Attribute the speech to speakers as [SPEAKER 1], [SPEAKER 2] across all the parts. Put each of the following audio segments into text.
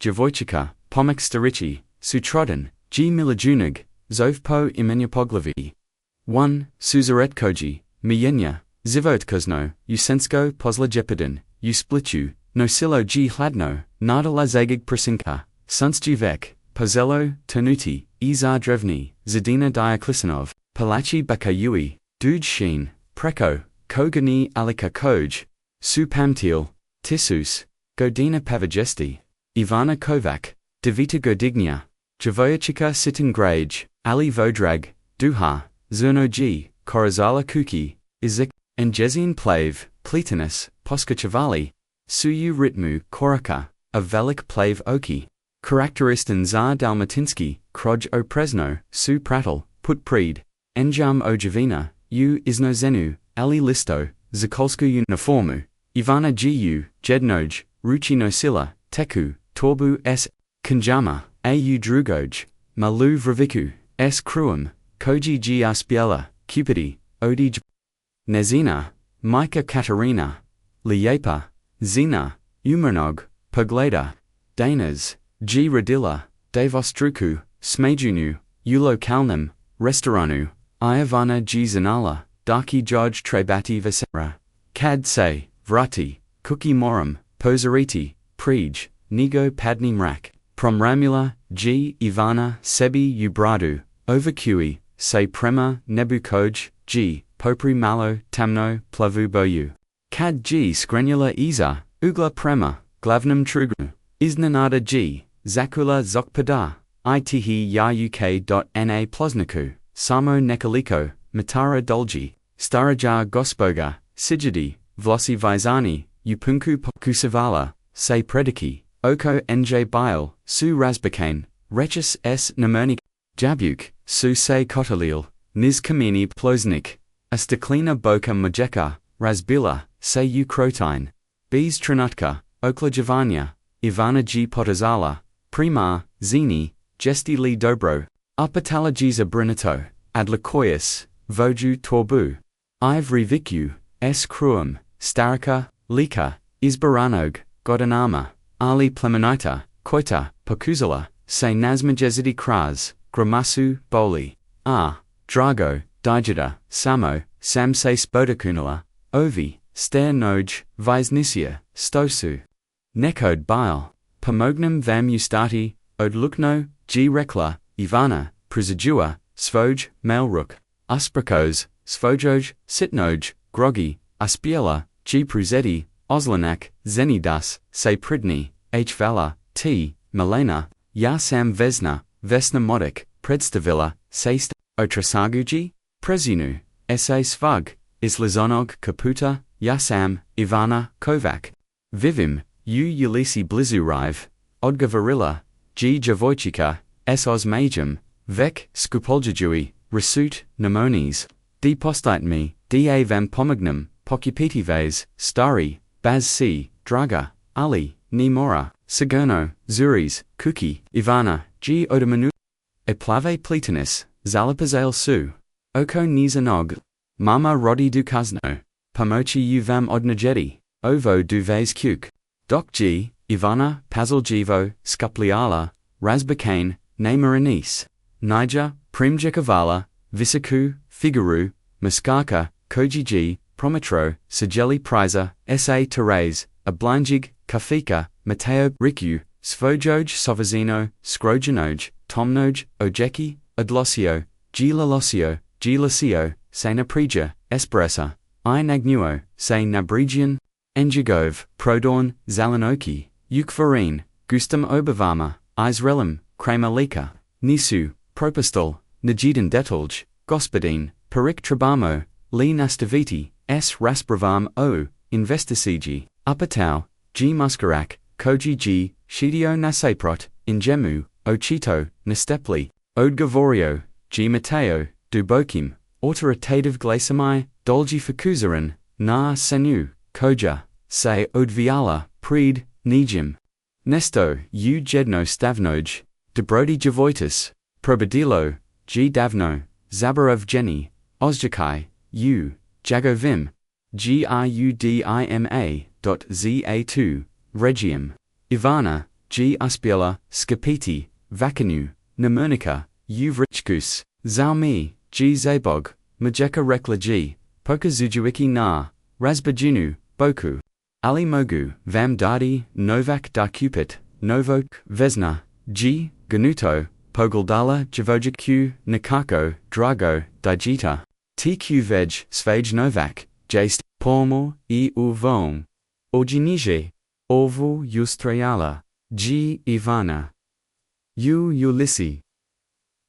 [SPEAKER 1] Djevojčica, starici, sutradan, milijunaš, zove po imenu pogledaju. 1. Susret koji, Djevojčica, usensko poslejepidan, splitu, nosilo g hladno, nada zagig prasinka, sunstjevek, pozelo, tenuti, za drevni, zadina diaklisanov, palachi bakayui, duj sheen, preko, kogani alika koj, su pamtil, tisus, godina pavajesti, Ivana Kovac, Devita Godignia, Djevojčica sitin grage, Ali Vodrag, Duha, Zerno G, Korazala Kuki, Izik, Enjezin Plave, Pletinus, Poskachavali, Suyu Ritmu, Koraka, a Velik Plave Oki, Karakteristan za Dalmatinski, Kroj o Presno, Su Pratel, Put Pred, Enjam o Javina, U Iznozenu, Ali Listo, Zakolsku Uniformu, Ivana Gu, Jednoj, Ruchi Nosila, Teku, Torbu s. Kanjama, au Drugoj, Malu Vraviku, s. Kruum, Koji g Aspiela, Cupidi, Odij Nezina, Mika Katarina, Liepa, Zina, Umernog, Pogleda, Danas, G. Radilla, Davostruku, Smajunu, Ulo Kalnam, Restoranu, Iavana G. Zanala, Daki Joj Trebati Vasera, Kad se, Vrati, Kuki Moram, Posariti, Prij, Nigo Padni Mrak, Promramula, G. Ivana Sebi Ubradu, Overkui, Se Prema Nebukoj, G. Popri Malo, Tamno, Plavu Boyu. Kad G. Skrenula Iza, Ugla Prema, Glavnum Trugnu, Iznanada G. Zakula Zokpada, Itihi Yuk.na Plosniku, Samo Nekaliko, Matara Dolji, Staraja Gospoga, Sijidi, Vlosi Vizani, Upunku Pokusavala, Se Prediki, Oko Nj Bile, Su Razbakane, Rechis S. Namernik, Jabuk, Su Se Kotalil, Niz Kamini Ploznik, Astaklina Boka Majeka, Razbila, Se U Krotine, Bees Trinutka, Okla Javanya, Ivana G. Potazala, Prima, Zini, Jesti Li Dobro, Upatalagiza Brinato, Adlakoyas, Voju Torbu, Ivri Viku, S. Kruum, Starika, Lika, Izbaranog, Godanama, Ali Plemenita, Koita, Pokuzala, Se Nazmajezidi Kraz, Gramasu, Boli, Drago, Dijida, Samo, Samse Spodakunala, Ovi, Ster Noj, Visnisia, Stosu, Nekod Bile, Pomognum Vam Ustati, Odlukno, G. Rekla, Ivana, Prizadua, Svoj, Mailruk, Usprakos, Svojoj, Sitnoj, Groggy, Aspiela, G. Pruzedi, Oslanak, Zenidas, Se Pridni, H. Vala, T. Milena, Ja Sam Vesna, Vesna Modik, Predstavila, Seist, Otrasaguji, Prezinu, S.A. Svug, Islizonog Kaputa, Yasam, Ivana, Kovac, Vivim, U. Ulisi Blizurive, Odga Varilla, G. Djevojčica, S. Osmajum, Vek, Skupoljajui, Rasut, Nemones, D. Postitmi, D. A. Vam Pomagnum, Pokupitives, Stari, Baz C. Draga, Ali, Nimora, Sagerno, Zuris, Kuki, Ivana, G. Odamanu, Eplave Pletinus, Zalapazale Su, Oko Nizanog, Mama Rodi Dukazno, Pomochi U Vam Odnajedi, Ovo Duves Kuk, Doc G. Ivana, Pazaljevo, Skupliala, Razbakane, Namaranis, Niger, Primjekavala, Visaku, Figuru, Muskarka, Koji G. Prometro, Sajeli Priza, S.A. Therese, Ablanjig, Kafika, Mateo, Riku, Svojoj Sovazino, Skrojanoj, Tomnoj, Ojeki, Adlosio, G. Lalosio, G. Lasio, Se Naprija, Esperesa, I. Nagnuo, Se Nabrigian, Enjigov, Prodorn, Zalanoki, Ukvarine, Gustam Obavama, Izrelim, Kramalika, Nisu, Propostol, Najidan Detolj, Gospodin, Parik Trabamo, Li Nastaviti, S. Raspravam O, Investisigi, Upatau, G. Muskarak, Koji G. Shidio Nasaprot, Ingemu, Ochito, Nastepli, Odgavorio, G. Mateo, Dubokim, Autoritative Glasamai, Dolgi Fakuzaran, Na Sanu, Koja, Se Odviala, Pred, Nijim, Nesto, U. Jedno Stavnoj, Dobrodi Djevojtis, Probadilo, G. Davno, Zabarov Jenny, Ozjakai, U. Jagovim, Giudima.za2, Regium, Ivana, G uspiela, skapiti, vakanu, pneumonica, uvrichkus, zaumi, G zabog, majeka rekla G, poka zujuiki na, razbajinu, boku, ali mogu, vam dadi, novak da cupid, novok, vesna, G, ganuto, pogledala, Djevojčicu, nekako, drago, Djevojčica, tq veg, svage novak, jst, pomo, I uvom, oginije, ovu ustrajala, G Ivana, Ulisi,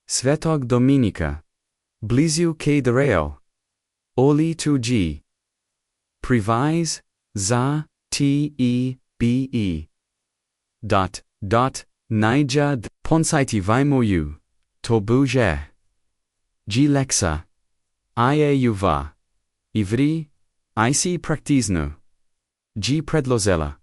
[SPEAKER 1] Svetog Dominika, blizu ke dareo, oli tu G, privise, za, tebe, Naija ponsajti vajmoju, to buje, G leksa, uva, ivri, IC praktizno, G predlozela,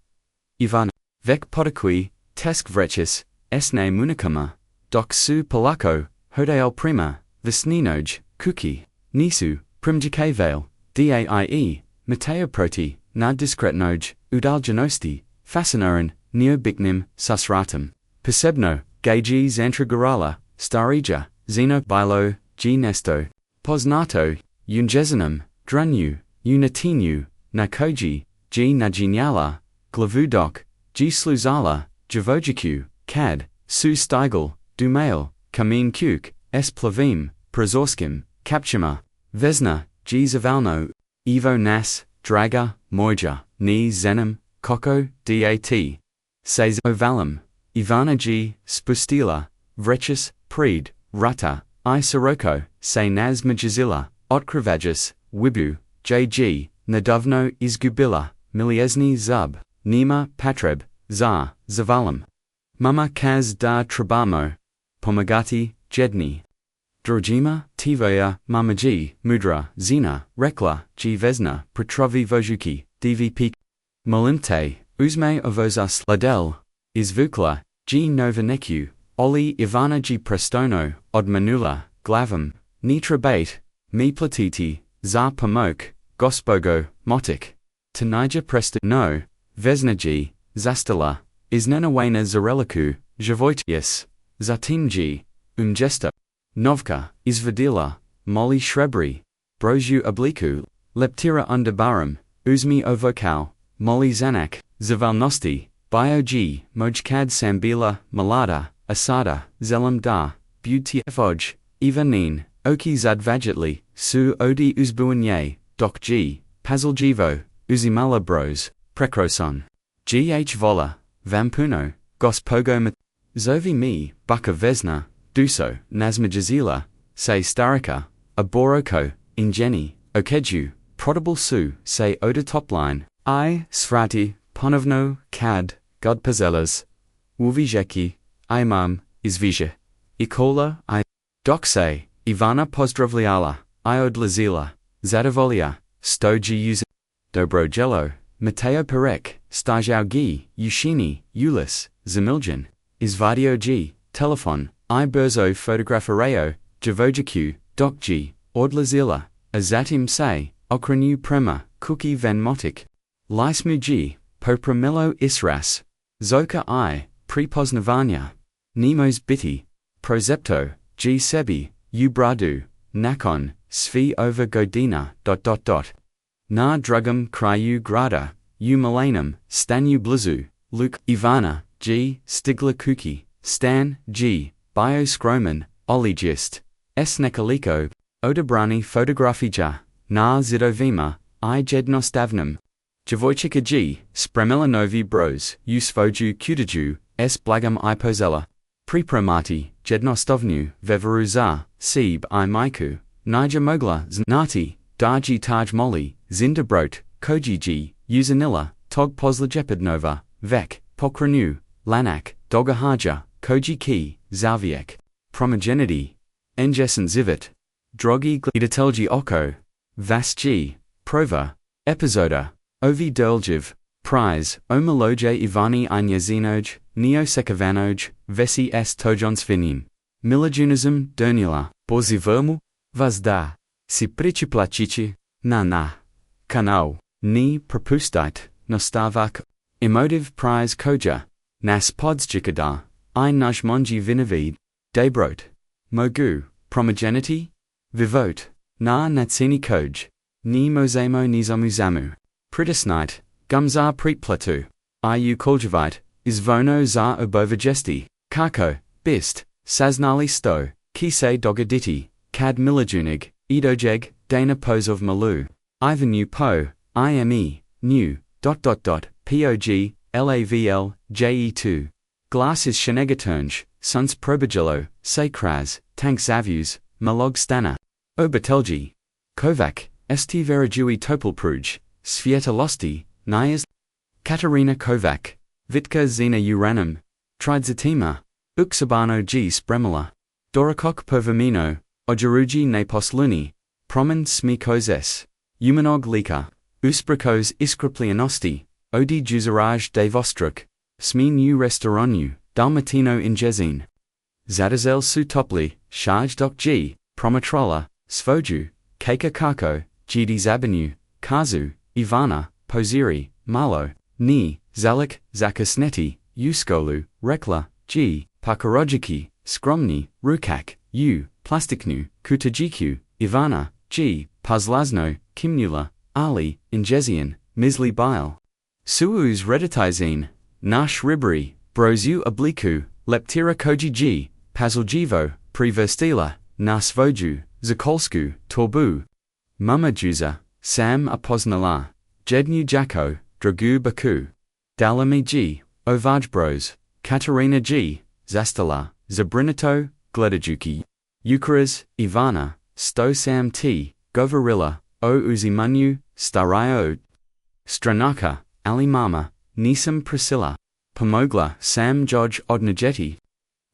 [SPEAKER 1] Ivana, vek podakui, tesk vrechis, esne munikama, dok su polako, hodeo prima, visninoj, kuki, nisu, primjikavale, daie, mateo proti, nad diskretnoj, udaljanosti, fascinoran, neobiknim, susratum, posebno, geji zantragarala, starija, zeno bilo, G nesto, poznato, unjezinum, drunju, unatinu, nakoji, G najinjala, glavudok, G sluzala, Djevojčicu, kad, su stigel, dumail, kamin kuk, s plavim, prazorskim, kapchima, vesna, G zavalno, evo nas, draga, moja, ni zenem, koko, dat, says ovalum, Ivana G, spustila, vrechis, pred, rata, I siroko, say nas majazilla, otkravagis, wibu, jg, nadovno izgubila, miliezni zub, nima patreb, za, zavalum. Mama kaz da trabamo, pomagati, jedni. Drojima, tivoya, mamaji, mudra, zina, rekla, G vesna, petrovi vojuki, dvp. Molimte, uzme ovozas ladel, izvukla, G novaneku, oli Ivana G prestono, od manula, glavam, nitra bait, mi platiti, za pomok, gospogo, motik. Tanija prestano, vesna G, zastala, iznenawena zareliku, Djevojčica, zatim G, gesto. Novka, izvadila, moli shrebri, broju obliku, leptira underbarum, uzmi ovokal, moli zanak, zavalnosti, bio G, mojkad sambila, malada, asada, zelam da, butjevoj, ivanin, oki zadvajatli, su odi uzbuanye, dok G, pazaljivo, uzimala bros, prekroson. Gh vola, vampuno, gospogo zovi mi, buka vesna, duso, nazmajazila, say starika, aboroko, ingeni, okeju, prodigal su, say oda topline, I, svrati, ponovno, kad, godpazelas, uvijeki, imam, izvije, ikola, I, dokse, Ivana pozdravljala, iodlazila, zadovolja, stoji uza, dobrojelo, Mateo Perek, stajau gi, ushini, ulis, zamiljan, izvadio G, telefon, I berzo fotografareo, Djevojčicu, dok G, odlazila, azatim say, okranu prema, kuki van motik. Lismu G, popramelo isras, zoka I, prepoznavanja, nemos biti, prozepto, G sebi, ubradu, nakon, svi over godina, Na drugum kraju grada, malanum, stanu blizu, Luke, Ivana, G, stigla kuki, stan, G, bio skroman, oligist, s nekoliko, odebrani fotografija, na zidovima, I jednostavnum. Djevojčica G, spremilanovi bros, usvoju kutaju, s blagam I pozela. Pripromati, jednostovnu, veveru za, seb I majku, nija mogla znati, daji taj moli, zindabrot, koji G, uzanilla, tog pozlajepidnova, vek, pokranu, lanak, dogahaja, koji ki, zaviek. Promogenity, engesen zivit, drogi glidatelji oko, vas G, prova, epizoda, ovi deljiv, prize, omaloje Ivani Injezinoj, neočekivano, vesi s tojonsvinim. Milijunizm dernila, pozivermu, vas da, si prichiplachichi, na, kanau, ni propustit, nostavak, emotive prize koja, nas podzjikada, I najmonji vinavid, debrot, mogu, promogenity, vivot, na natsini koj, ni mozamo nizomuzamu, pritisnite, gumzar pretplatu, iu koljavite, izvono za obovajesti, kako, bist, saznali sto, kise dogaditi, kad milijunig, idojeg, dana pozov malu, Ivanu po, ime, new, pog, lavl, je2. Glass is shenegatuns, suns probagilo, se kras, tank zavus, malog stana. Obatelji. Kovac, esti verajui topolpruj, svietalosti, nyas. Katarina Kovac. Vitka zina uranum. Tridzatima. Uksabano g spremula. Dorakok povamino, ojaruji ne posluni. Promen smikozes. Umanog lika. Usprikos iskraplianosti. Odi juzaraj de vostruk. Sme new restauranu, dalmatino injezin. Zadazel su topli, shaj dok g, promatrola, svoju, keka kako, gidi zabanu, kazu, Ivana, poziri, malo, ni, zalik, zakasneti, uskolu, rekla, g, pakarojiki, skromni, rukak, u, plastiknu, kutajiku, Ivana, g, pazlazno, kimnula, ali, injezian, misli bile. Suuz reditizine. Nash ribri, brozu obliku, leptira koji g, pazaljivo, privestila, nas voju, zakolsku, torbu. Mamajuza, sam apoznala, jednu jako, dragu baku. Dalami g, ovajbros, Katarina g, zastala, zabrinito, gledajuki. Eucharis, Ivana, sto sam t, govarilla, o uzimanyu, stario. Stranaka, alimama. Nisam Priscilla. Pomogla Sam Joj Odnajeti.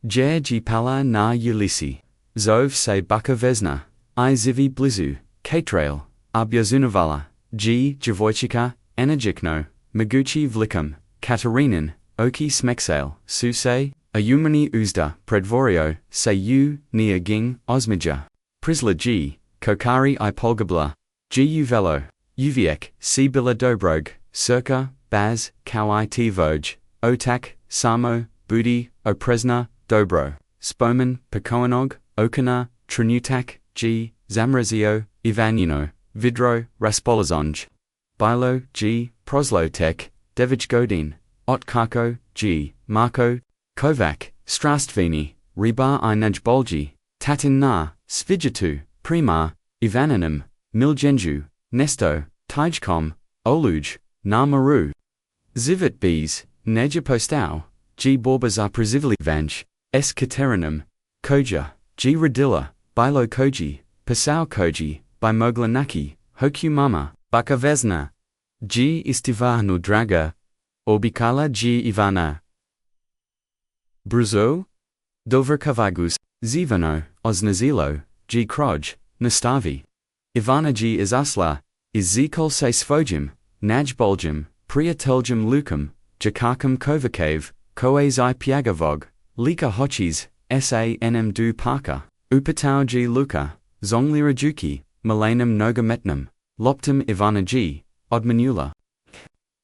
[SPEAKER 1] Djevojčica pala na ulisi. Zove se baka vezna. I zivi blizu. Katrail. Objazunovala. G. Djevojčica, energikno. Mogući vlikum. Katarinin. Oki smeksale. Suse. Ayumani uzda. Predvorio. Se u. Nia ging. Osmija. Prisla G. Kokari I polgabla. G. Uvelo. Uviek. Si bila dobrog. Circa. Baz, Kawai T Voj, Otak, Samo, Budi, Opresna, Dobro, Spomen, Pekoanog, Okana, Trinutak, G, Zamrazio, Ivanino, Vidro, Raspolazonj, Bilo, G, Proslotek, Devich Godin, Otkako, G, Marko, Kovac, Strastvini, Riba I Najbolji, Tatin Na, Svijitu, Prima, Ivaninum, Miljenju, Nesto, Tijkom, Oluj, Na Maru. Zivit bees, Neja postau, G borba prizivili vanj, S katerinum, Koja, G radilla, Bilo koji, Pasau koji, by Moglanaki, Hoku mama, Baka vezna. G istivahnu draga, Obikala G Ivana. Bruzo? Doverkavagus, Zivano, Oznazilo, G kroj, Nastavi. Ivana G izasla, is zikol se svojim, Najboljim, Prijateljim lukum, Jakakam kovakav, Koaz I piagavog, Lika hochis, Sanm du parka, Upatau G luka, Zonglira juki, Milanum nogametnum, Loptum Ivana G, Odmanula.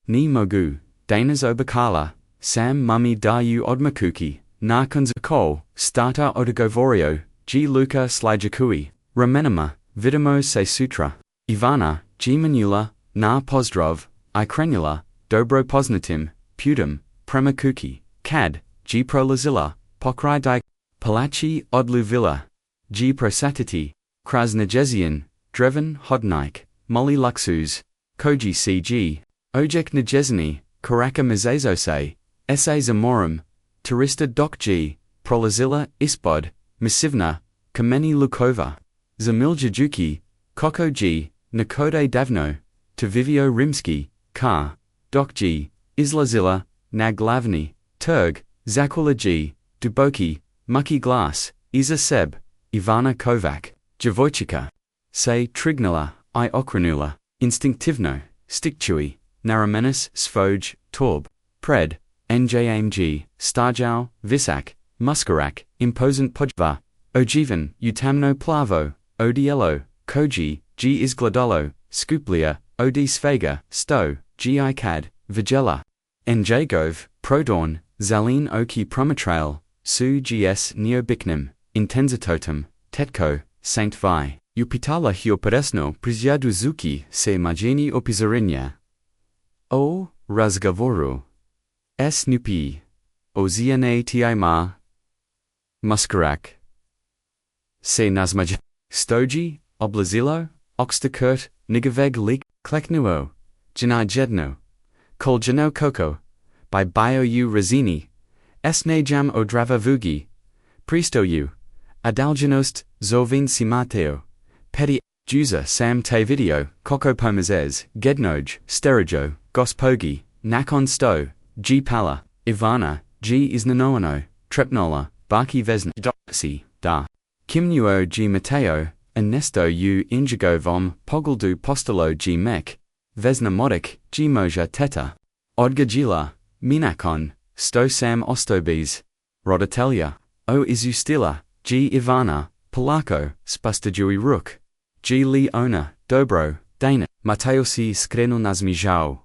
[SPEAKER 1] Ni mogu, Danas obakala, Sam mummy dayu odmakuki, Narkunza kol, Starta odagovorio, G luka slijakui, Ramenama, Vidimo se sutra, Ivana, G manula, Na pozdrov, I krenula, Dobro poznatim, Putum, Premakuki, Kad, G prolazilla, Pokrai di, Palachi odluvilla, G prosatiti, Krasnajezian, Dreven hodnik, Molly luxus, Koji cg, Ojek najezani, Karaka mizazose, Sa zamorum, Turista doc G, Prolazilla ispod, Misivna, Kameni lukova, Zamiljajuki, Koko G, Nakode davno, Tavivio Rimski, Ka, Doc G, Islazilla, Naglavni, Turg, Zakula G, Duboki, Mucky Glass, Iza Seb, Ivana Kovac, Djevojčica. Se Trignula, I okranula, Instinktivno, Stikchui, Naramenis, Svoj, Torb, Pred, Njamg, Starjau, Visak, Muskarak, Imposant Pujva, Ojivan, Utamno Plavo, Odiello, Koji, G Izgladolo, Skuplia, Od Svega, Sto, G Ikad, Vigela, Njagov, Prodorn, Zalin oki promatrail, su gs neobiknim, intenzitotem, tetko, Saint Vi. Upitala hioperesno przyjadu zuki se majeni opizarinia. O razgavoru. S nupi. Oziane ti ma. Muskarak. Se nazmaj. Stoji, oblazilo, oxtakurt, nigaveg lik, kleknuo, jana jedno. Kol jano koko. By bio u razini. Esnajam odrava vugi. Pristo u. Adalginost, zovin simateo. Pedi, Juza sam te video, koko pomazes, gednoj, sterijo, gospogi, nakon sto, G pala, Ivana, G iznanoano, trepnola, baki vesna, doxi, da. Kimnuo G Mateo, Ernesto u injigo vom, pogledaju postolo G mek, vesna modik, G moja teta. Odgajila, minakon, sto sam ostobis. Rodatelja, o izustila, G Ivana, Polako, spustajui ruk. G Leona, Dobro, Dana, Mateosi skrenu nazmijao.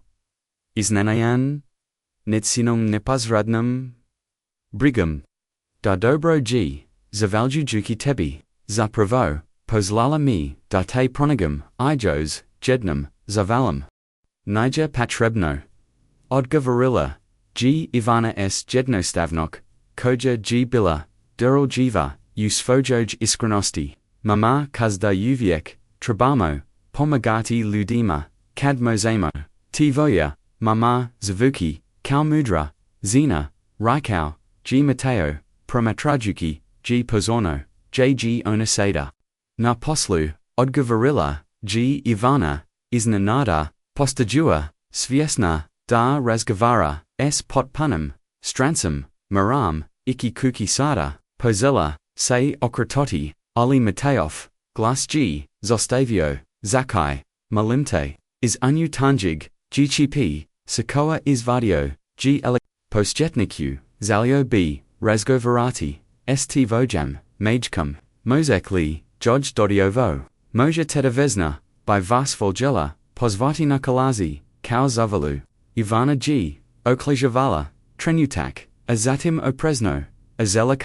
[SPEAKER 1] Iznanayan? Netsinum nepazradnum? Brigam. Da dobro G, zavalju juki tebi, zapravo, pozlala mi, da te pronigam, ijos, jednum, zavalam. Niger patrebno. Odgavarilla, G Ivana s jednostavnok, koja G bila, durul jiva, usfojoj iskrenosti. Mama kazda uviek, trabamo, pomagati ludima, kadmozamo, tivoya, mama, zavuki, kalmudra, zina, rikau, G Mateo, promatrajuki, G pozorno, J.G. onaseda. Na poslu, odgavarilla, G Ivana, iznanada, postajua, sviesna, da razgavara, s potpunum, stransum, maram, iki kuki sada, pozilla, se okratoti, Ali Mateof, Glas G, Zostavio, Zakai, Malimte, is Anu Tanjig, GCP, Sakoa Izvadio, G Ele, Postjetniku, Zalio B, Razgovarati, St Vojam, Majkum, Mozekli, Joj Dodiovo, Moja Tedavesna, by Vas Volgela, Pozvati Nakalazi, Kao Zavalu, Ivana G, Oklejavala, Trenutak, Azatim Opresno, Azela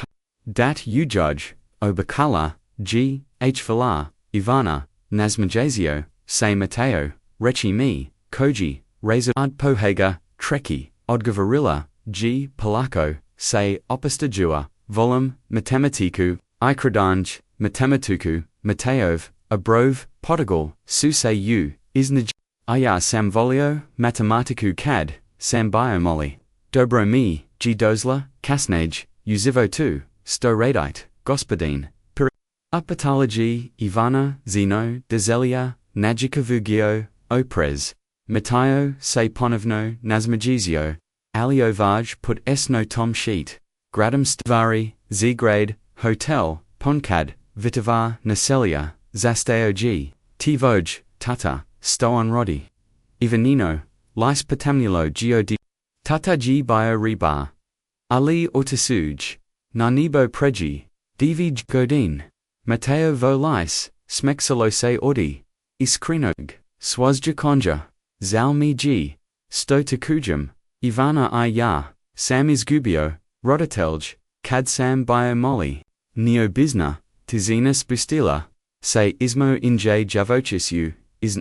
[SPEAKER 1] Dat Ujuj, Obakala, G. H. Fala, Ivana, Nazmajazio, Se Mateo, Rechi Mi, Koji, Razor Ad Pohega, Treki, Odgavarilla, G. Polako, Se Opistajua, Volum, Matematiku, Ikradanj, Matematuku, Mateov, Abrov, Potagal, Suse U, Isnaj, Aya Samvolio, Matematiku Cad, Sambiomoli, Dobro Mi, G. Dozla, Kasnaj, Uzivo 2, Storadite, Gospodine, Upatology, Ivana, Zeno, Dezelia, Najikavugio, Oprez, Matayo, Se Ponovno, Nazmagizio, Aliovaj put Esno Tom Sheet, Gradam Stvari, Z-Grade, Hotel, Ponekad, Vitavar, Naselia, Zasteo G, Tivoj, Tata, Stoon Rodi, Ivanino, Lais Patamnulo God, Tata G Bio Reba, Ali Ortasuj, Nanibo Preji, Divij Godin, Mateo Volais, Smexalose Odi, Iskrinog, Swazja Konja, Zalmi G, Sto Takujum, Ivana I Ya, Sam Izgubio, Rodatelj, Kadsam Biomoli, Neobizna, Tizina Spustila, Se Ismo Inj Djevojčicu,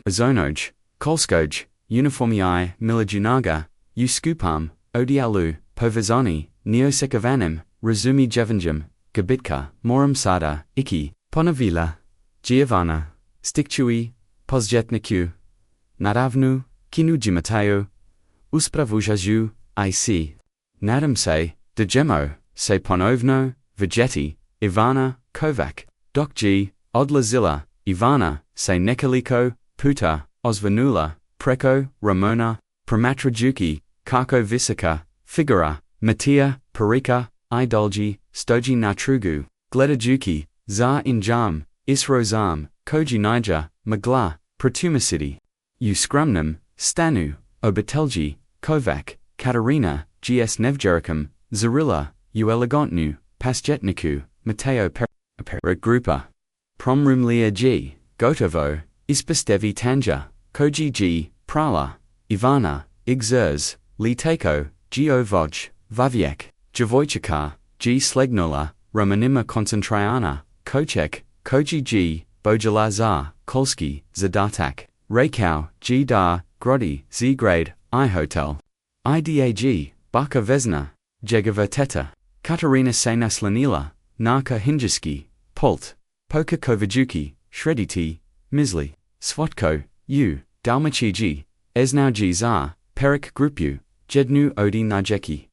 [SPEAKER 1] Zonoj, Kolskoj, Uniformii Milijunaga, Uskupam, Odialu, Povazani, Neosekavanim, Razumi Jevanjum, Gabitka, Moram Sada, Iki, Ponavila, Giovanna, Stikchui, Pozjetniku, Nadavnu, Kinuji Mateo, Uspravujaju, IC, Nadam se, Dejemo, Se Ponovno, Vegeti, Ivana, Kovac, Dok G, Odlazilla, Ivana, Se Nekaliko, Puta, Osvanula, Preko, Ramona, Pramatrajuki, Kako Visaka, Figura, Matia, Parika, Idolji, Stoji Natrugu, Gledajuki, Za Injam, Isrozam, Koji Niger, Magla, Pratumacity, Uskrumnum, Stanu, Obatelji, Kovac, Katarina, GS Nevjericum, Zarilla, Uelegantnu, Pasjetniku, Mateo Grupa, Promrumlia G, Gotovo, Ispastevi Tanja, Koji G, Prala, Ivana, Igzers, Liteko, Geovoj, Wawiek, Djevojčica, Slegnula, Romanima koncentrajana, Koček, Koji G, Bojala za, Kolski, Zadatak, Reykau, Dar, Grodi, Grade, Hotel. Idag, Baka Vesna, Djevojčica, Katarina se naslanila, Narka Hinjiski, Pult, Poka Kovajuki, Shrediti, Misli, Swatko, U, Dalmachiji, Esnauji za, Perik Grupu, Jednu Odi Najeki.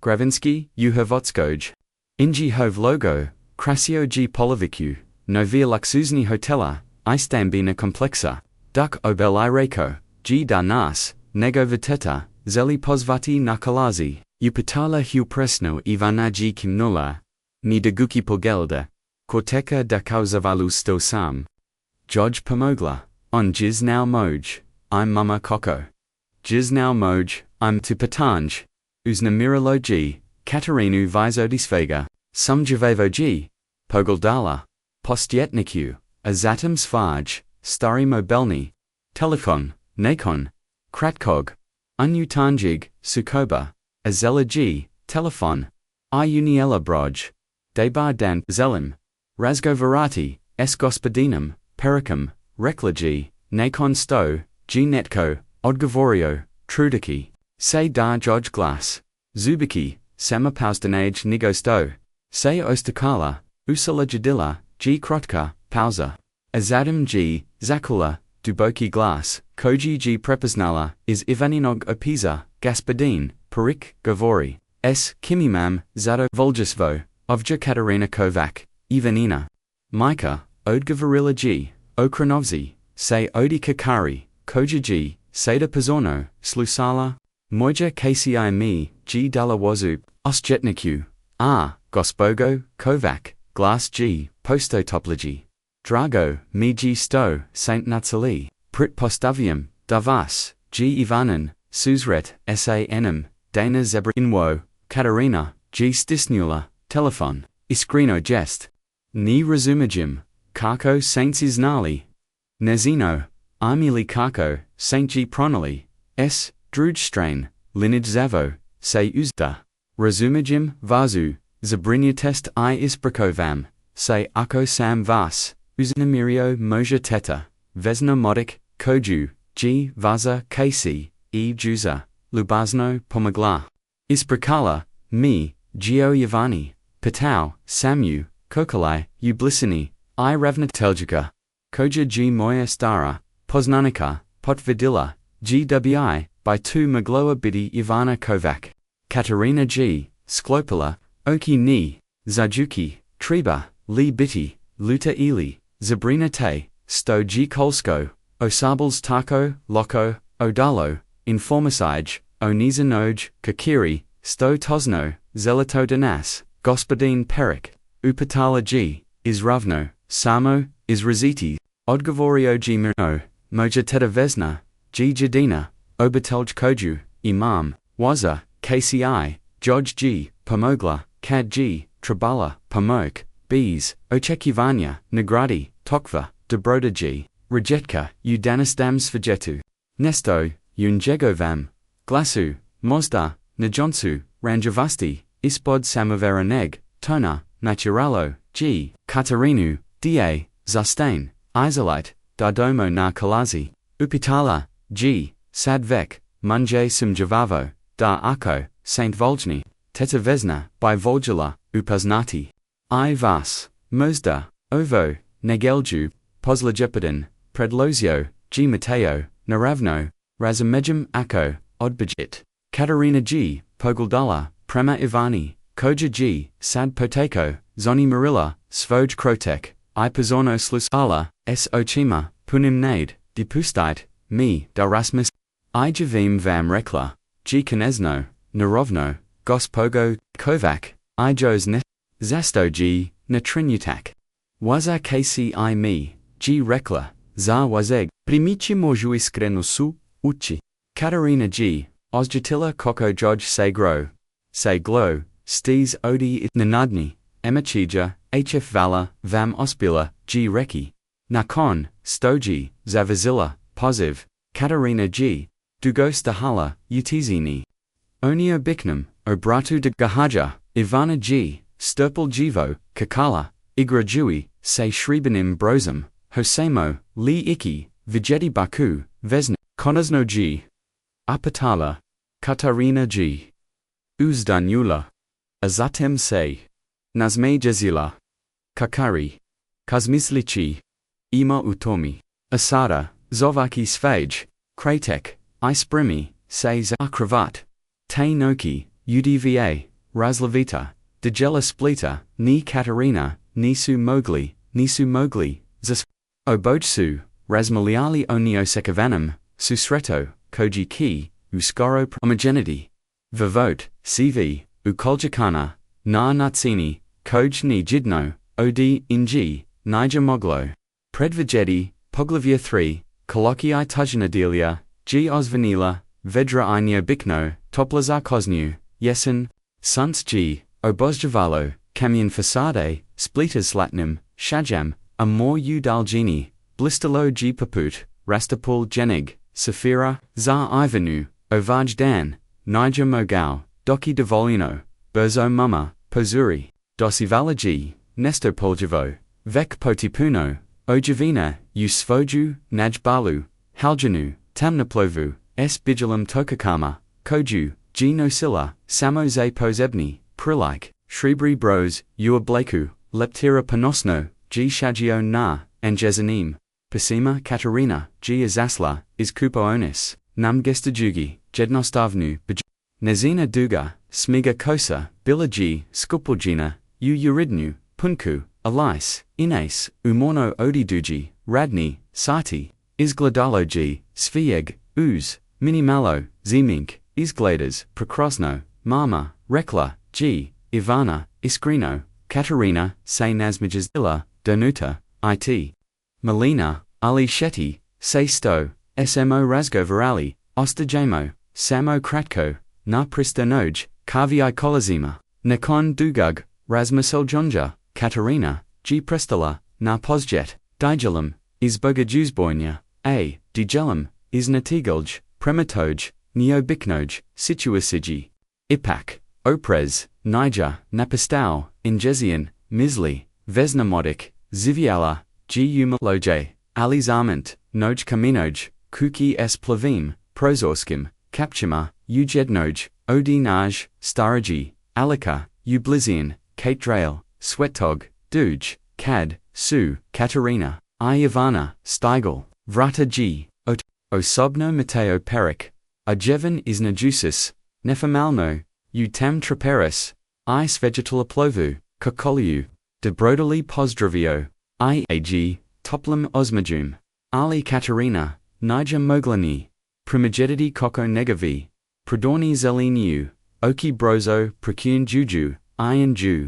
[SPEAKER 1] Gravinsky, Uhervotskoj. Inji Hov Logo, Krasio G Polovicu, Novia Luxuzni Hotela, Istambina Komplexa, Duk Obel Ireko, G Danas, Nego Viteta, Zeli Pozvati Nakalazi, Upitala Hu Presno Ivanaji Kimnula, Ni Daguki Pogelda, Korteka da Kauzavalu Sto Sam. Joj Pomogla, On Jiz Now Moj, I'm Mama Koko. Jiz Now Moj, I'm Tupatanj. Uzna Miraloji, Katarinu Vizodisvega, Sumjevoji, Pogledala, Postjetniku, Azatem Svaj, Stari Mobilni, Telefon, Nakon, Kratkog, Unutanjig, Sukoba, Azelaji, Telefon, Iuniela Broj, Debar Dan Zelim, Razgovarati, S Gospodinum, Pericum, Reklaji, Nakon Sto, G Netko, Odgovorio, Trudiki, Se da Joj Glas, Zubiki, Sama Pausdanage Nigosto, Se Ostakala, Usala Jadilla, G Krotka, Pauza, Azadim G, Zakula, Duboki Glas, Koji G Prepoznala, is Ivaninog Opiza, Gaspadine, Perik, Govori, S. Kimimam, Zado Voljesvo, Ovja Katarina Kovac, Ivanina, Mika, Odgovorila G, Okranovzi, Se Odi Kakari, Koja G, Seda Pazorno, Slusala, Moja KCI Mi, G Dalawazu, Ostjetniku, R. Gospogo, Kovac, Glass G, Postotopology, Drago, Mi G Sto, Saint Natsali, Prit Postavium, Davas, G Ivanin, Susret, Sa Enim, Dana Zebra Inwo, Katarina, G Stisnula, Telefon, Iskrino Jest, Ni Razumajim, Kako Saint Iznali, Nezino, Armili Kako, Saint G Pronali, S. Drujstrain, Lineage Zavo, Se Uzda, Razumajim, Vazu, Zabrinya Test I Isprakovam, Se Ako Sam Vas, Uznamirio Moja Teta, Vesna Modik, Koju, G Vaza Kasi, E Juza, Lubazno Pomagla, Isprakala, Mi, Geo Yavani, Patau, Samu, Kokalai, Ublisini, I Ravna Teljuka, Koja G Moya Stara, Poznanika, Potvidila, GWI, by 2 Magloa Bidi Ivana Kovac, Katarina G, Sklopala, Oki Ni, Zajuki, Treba, Li Biti, Luta Ili, Zabrina Te, Sto G Kolsko, Osables Tako, Loko, Odalo, Informisij, Onizanoj, Kakiri, Sto Tosno, Zelato Danas, Gospodin Perik, Upatala G, Izravno, Samo, Izraziti, Odgovorio G Mirno, Moja Teta Vesna, G Jadina, Obatelj Koju, Imam, Waza, KCI, Joj G, Pomogla, Kad G, Trabala, Pomok, Bees, Oczekivania, Nagradi, Tokva, Dobroda G, Rijetka, Udanistam Svajetu, Nesto, Unjegovam, Glasu, Mozda, Najonsu, Ranjavasti, Ispod Samoveraneg, Tona, Naturalo, G, Katarinu, Da, Zastain, Isolite, Dardomo na Kalazi, Upitala, G, Sadvek, Munje Simjavavo, Da Ako, Saint Voljni, Teta Vesna, by Voljala, Upaznati, I Vas, Mozda, Ovo, Negelju, Pozlajepadin, Predlozio, G Mateo, Naravno, Razamejum Ako, Odbajit, Katarina G, Poguldala, Prema Ivani, Koja G, Sad Poteko, Zoni Marilla, Svoj Krotek, I Pazorno Slusala, S Ochima, Punim Nade, Dipustite, Mi, Darasmus, I Javim Vam Rekla, G Knezno, Narovno, Gospogo, Kovac, I Jos Ne, Zasto G, Natrinutak. Waza KCI Mi, G Rekla, Za Wazeg, Primici Moju Iskreno Su, Uchi. Katarina G, Ozjatila Koko Joj Se Gro, Se Glo, Stes Odi Nanadni, Emachija, HF Vala, Vam Ospila, G Reki. Nakon, Stoji, Zavazilla, Posiv, Katarina G, Dugostahala, Utizini. Onio Biknam, obratu de gahaja, Ivana G, Sturpal Jivo, Kakala, Igra Jui, Se Shribanim Brosum, Hosemo, Li Iki, Vijeti Baku, Vesna, Konasno G, Apatala, Katarina G, Uzdanula, Azatem Se, Nazme Jazila, Kakari, Kazmislichi, Ima Utomi, Asada, Zovaki Svage, Kratek, Isprimi, Se Kravat, Te Noki, Udva, Razlavita, Djela Splita, Ni Katarina, Nisu Mogli, Zas, Obojsu, Razmaliali Oniosekovanam, Susreto, Koji Ki, Uskoro Homogeneity, Vavote, CV, Ukoljakana, Na Natsini, Koj Ni Jidno, Od Inji, Niger Moglo, Predvijeti, Poglavia 3, Kolokii Tujanadelia, G Osvanila, Vedra Inio Bikno, Toplazar Kosnu, Yesen, Suns G, Obozjavalo, Kamian Fasade, Splitas Latinum, Shajam, Amor U Dalgini, Blistalo G Paput, Rastapul Jenig, Safira, Zar Ivanu, Ovaj Dan, Niger Mogao, Doki Dovolino, Berzo Mama, Pozuri, Dosivala G, Nesto Poljevo, Vek Potipuno, Ojavina, Usvoju, Najbalu, Haljanu, Tamnaplovu, S. Bigilam Tokakama, Koju, G. Nosilla, Samo Ze Pozebni, Prilike, Shribri Bros, Ua Bleku, Leptira Panosno, G. Shagio Na, Anjezanim, Pasima Katarina, G. Azasla, Izkupo Onis, Nam Gestajugi, Jednostavnu, Nezina Duga, Smiga Kosa, Bila G. Skupuljina, U Uridnu, Punku, Elise, Ines, Umorno Odiduji, Radni, Sati, Izgladalo G. Svieg, Uz, Minimalo, Zemink, Izgladers, Prokrosno, Mama, Rekla, G. Ivana, Iskrino, Katarina, Se Nazmijazilla, Danuta, It. Melina, Ali Shetty, Se Sto, Smo Razgovarali, Ostajamo, Samo Kratko, Na Pristanoj, Kavi Kolazima, Nekon Dugug, Razmusel Jonja, Katarina, G. Prestala, Na Pozjet, Digelam, Izboga Juzboynia, A. Digelam, Isnatigulj, Prematoj, Neobiknoj, Situasiji, Ipak, Oprez, Niger, Napistau, Injezian, Misli, Vesnamodik, Ziviala, G. Umaloje, Ali Zarmant, Noj Kaminoj, Kuki S. Plavim, Prozorskim, Kapchima, Ujednoj, Odinaj, Staraji, Alika, Ublizian, Kate Drail, Swettog, Duj, Kad, Su, Katarina, Ivana, Steigel, Vrata G. Osobno Mateo Peric, Ajevan Isnajusis, Nefamalno, Utam Traperis, I Svegetula Plovu, Kokoliu, De Brodali Pozdravio, IAG, Toplam Osmajum, Ali Katarina, Niger Moglani, Primagedity Koko Negavi, Prodorni Zeleniu, Oki Brozo, Prekun Juju, Ian Ju,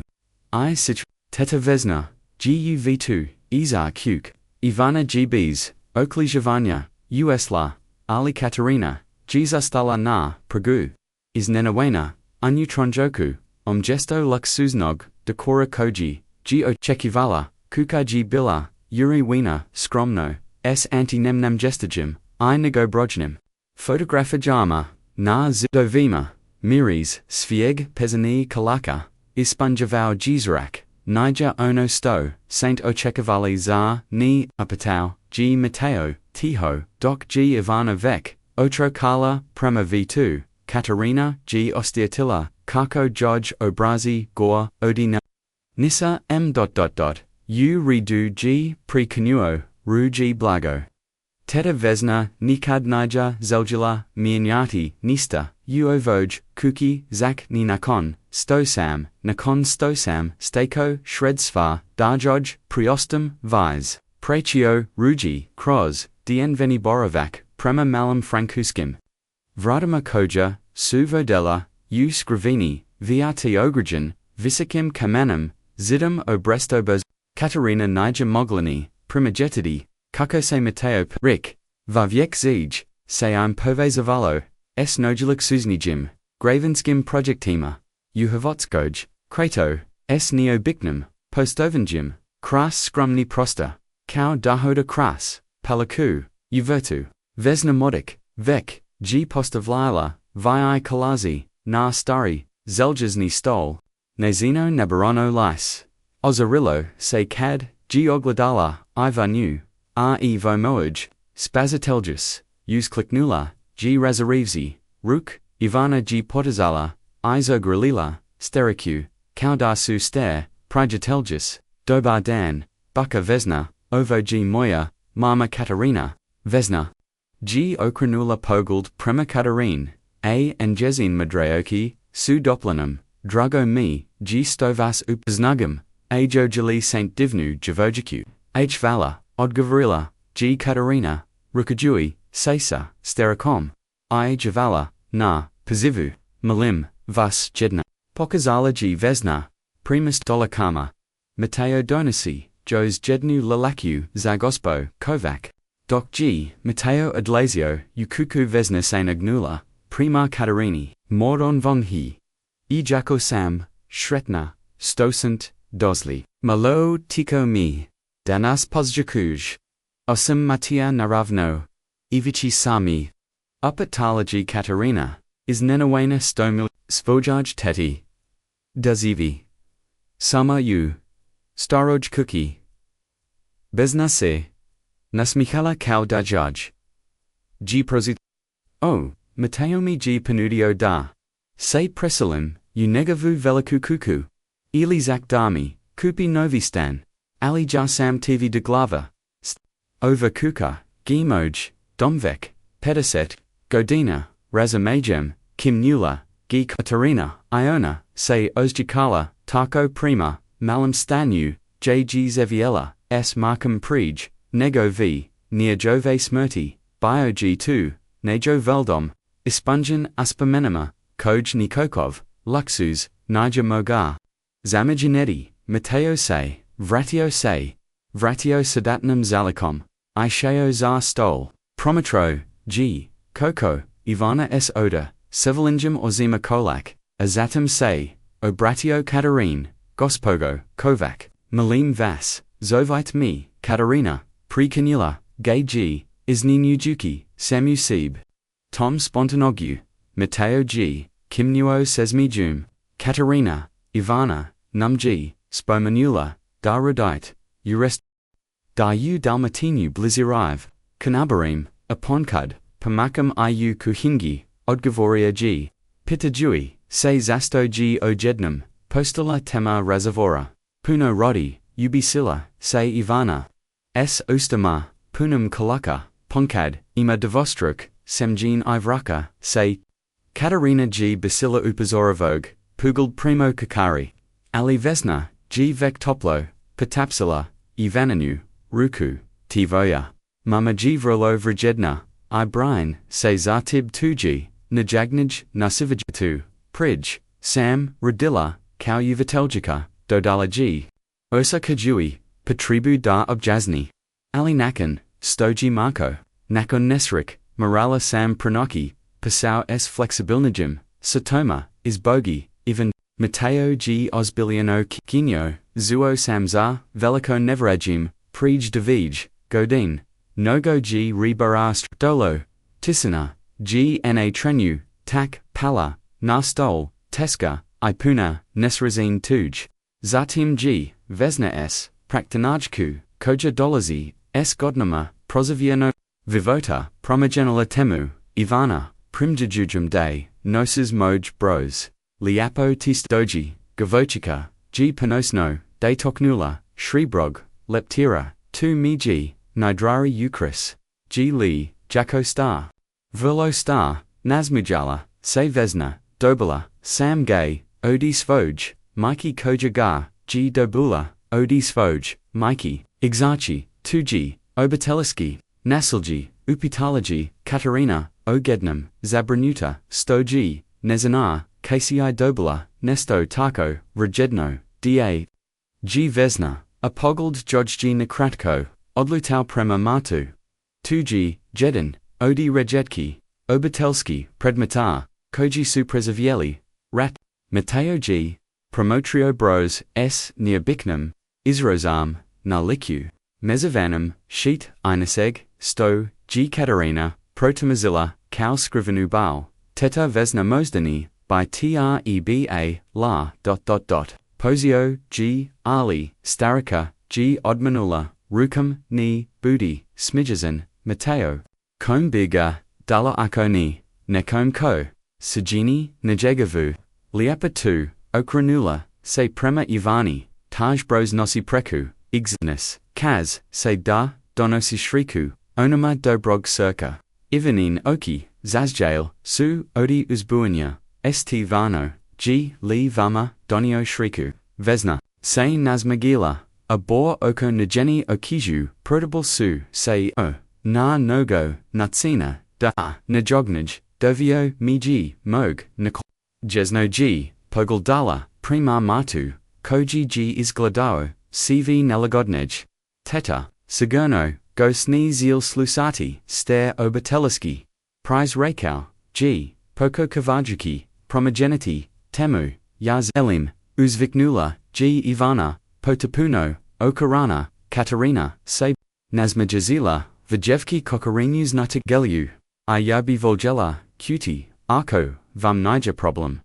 [SPEAKER 1] I Sich, Teta Vesna, GUV2, Izar Kuk, Ivana GBs, Oakley Javanya, Usla, Ali Katarina, Jizastala Na, Pragu, Isnenawena, Unutronjoku, Omgesto Lux Suznog, Decora Koji, Gio Chekivala, Kukaji Bila, Yuri Wiener, Skromno, S. Antinemnam Gestajim, I Nego Brojnim, Photographajama, Na Zidovima, Miris, Svieg Pezani Kalaka, Ispanjavao Jizarak, Niger Ono Sto, Saint Ochekavali Zar, Ni, Apatau, G. Mateo, Tiho, Doc G. Ivana Vek, Otro Kala, Prema V2, Katarina, G. Ostiatilla, Kako Joj Obrazi, Gore, Odina, Nissa M. U. Redu G. Pre-Canuo, Ru G. Blago. Teta Vesna, Nikad Niger, Zeljila, Mianyati, Nista, Uovoj, Kuki, Zak Ni Nakon, Stosam, Nakon Stosam, Stako, Shredsvar, Darjoj, Priostum, Vise, Prechio, Ruji, Kroz, Dien Veni Borovak, Prema Malam Frankuskim. Vradima Koja, Su Vodella, U Scrivini, Vrt Ograjan, Visikim Kamanam, Zidam Obrestobos, Katarina Niger Moglani, Primagetidi, Kakose Mateo Rick, Vaviek Zij, Se I'm Povezavalo, S Nojilik Suznijim, Gravenskim Projectima, Uhavotskoj, Krato, S Neobiknum, Postovanjim, Kras Skrumni Prosta, Kau Dahoda Kras, Palaku, Uvertu, Vesna Modik, Vek, G Postavlila, Vi Kalazi, Na Stari, Zeljazni stol, Nezino nabarano lis, Ozarillo, se kad, G ogledala, Iva nu, re vomoj, Spazatelgus, Us kliknula, G razarivzi, Ruk, Ivana G potazala, Izo grilila, Stericu, Kaudasu ster, Prajatelgus, Dobar dan, Buka vesna, Ovo G moja, Mama Katarina, vesna. G okranula pogled prema Katarine, A and Jezin Madraoki, Su doplanum, Drago mi, G stovas upaznugum, Ajo Jali Saint Divnu Djevojčicu, H vala, Odgavrila, G Katarina, Rukajui, Sesa, Sterikom, I Javala, Na, Pazivu, Malim, Vas Jedna, Pokazala G vesna, Primus Dolakama, Mateo Donasi, Jos Jednu Lalaku, Zagospo, Kovac. Doc G, Mateo Adlazio, Ukuku vesna Saint Agnula, Prima Katarini, Moron Vonghi, Ejako Sam, Shretna, Stosant, Dosli, Malo Tiko Mi, Danas Pozjakuj, Osam Matia Naravno, Ivici Sami, Upatalaji Katarina, Iznenawena Stomil, Svojaj Teti, Dazivi, Sama U, Staroj Kuki, Beznase, Nasmichala Kau Dajaj, G Prozit, O, Mateomi G Panudio Da, Se Presalim, Unegavu Veliku Kuku, Elizak Dami, Kupi Novistan, Ali Jasam TV de Glava, Over Kuka, Gimoj, Domvek, Pediset, Godina, Razamajem, Kim Nula, Gi Katarina, Iona, Se Ozjikala, Tako Prima, Malam Stanu, J.G. Zeviela, S. Markham Prij, Nego V, Near Jove Smrti, Bio G2, Nejo Veldom, Ispunjan Aspamenema, Koj Nikokov, Luxus, Niger Mogar, Zamagineti, Mateo Se, Vratio Sadatnam Zalikom, Isheo Zar Stol, Prometro, G, Koko, Ivana S. Oda, Sevelinjam Ozima Kolak, Azatam Se, Obratio Katarine, Gospogo, Kovac, Malim Vas, Zovite Mi, Katarina, Prekanila, Gay G, Izni Nujuki, Samu Seb, Tom Spontanogyu, Mateo G, Kimnuo Sesmi Jum, Katarina, Ivana, Numg, Spomanula, Darudite, Urest, Dayu Dalmatinu Blizirive, Kanabarim, Ponekad, Pamakam Iu Kuhingi, Odgavoria G, Pitajui, Se Zasto G Ojednam, Postala Tema Razavora, Puno Rodi, Ubisila, Se Ivana, S. Ustama, Punam Kalaka, Ponekad, Ima Devostruk, Semjin Ivraka, Se Katarina G Basila Upazorovog, Pugald Primo Kakari, Ali Vesna, G Vek Toplo, Patapsila, Ivaninu, Ruku, Tivoya, Mama G Vrolo Vrijedna, I Brian, Se Zartib 2G, Najagnij, Nasivajatu, Prij, Sam, Radilla, Kau Uvateljika, Dodala G, Ursa Kajui, Patribu da Objazni, Ali Nakan, Stoji Marco, Nakon Nesrik, Morala Sam Pranoki, Pasau S Flexibilnajim, Satoma, Isbogi, Ivan, Mateo G Osbiliano Kino, Zuo Samzar, Veliko Neverajim, Prij Davij, Godin, Nogo G Rebara Dolo, Tisana, G Na Trenu, Tak, Pala, Nastol, Teska, Ipuna, Nesrazine Tuj, Zatim G, Vesna S, Praktanajku, Koja Dolazi, S Godnama, Prozaviano, Vivota, Promagenala Temu, Ivana, Primjajujum Day, Nosas Moj Bros, Liapo Tistoji, Djevojčica, G Panosno, Daytoknula, Shribrog, Leptira, Tu Miji, Nidrari Ukris, G Lee, Jako Star, Verlo Star, Nazmujala, Se Vesna, Dobala, Sam Gay, Odi Svoj, Mikey Kojagar, G Dobula, Odi Svoj, Mikey, Igzachi, 2G, Obatelski, Nasilji, Upitalaji, Katarina, Ogednam, Zabranuta, Stoji, Nezanar, KCI Dobula, Nesto Tako, Rejedno, Da, G Vesna, Apogled Jojji Nakratko, Odlutau Prema Matu, 2G, Jedin, Odi Rejetki, Obatelski, Predmatar, Koji Suprezavieli, Rat, Mateo G, Promotrio Bros, S. Neobiknam, Izrozam, Naliku, Mezavanam, Sheet, Inaseg, Sto, G Katarina, Protomazilla, Kau Skrivenu Bal, Teta Vesna Mozdani, by Treba, la, Pozio, G, Ali, Starica, G. Odmanula, Rukam, Ni, Budi, Smidjazen, Mateo, Kom Biga, Dala Akoni, Nekom Ko, Sajini, Najegavu, Liapa tu, Okranula, Se Prema Ivani, Taj Bros Nosi Preku, Igznis, Kaz, Se Da, Donosi Shriku, Onama Dobrog Circa, Ivanin Oki, Zazjail, Su, Odi Uzbuanya, St Vano, G. Li Vama, Donio Shriku, Vesna, Se Nazmagila, Abor Oko Najeni Okiju, Protable Su, Se O, Na Nogo, Nutsina, Da, Najognaj, Dovio, Miji, Mog, Nikol, Jesno G, Pogledala, Prima Matu, Koji G Izgladao, CV Nelagodnej, Teta, Sigurno, Gosni Zil Slusati, Stare Oberteliski, Prize Rakau, G, Poko Kavajuki, Promogenity, Temu, Yaz Elim, Uzviknula, G Ivana, Potapuno, Okarana, Katarina, Se, Nazmajazila, Vajevki Kokorinus Nutigelu, Ayabi Volgela, Cutie, Arko, Vam Niger Problem,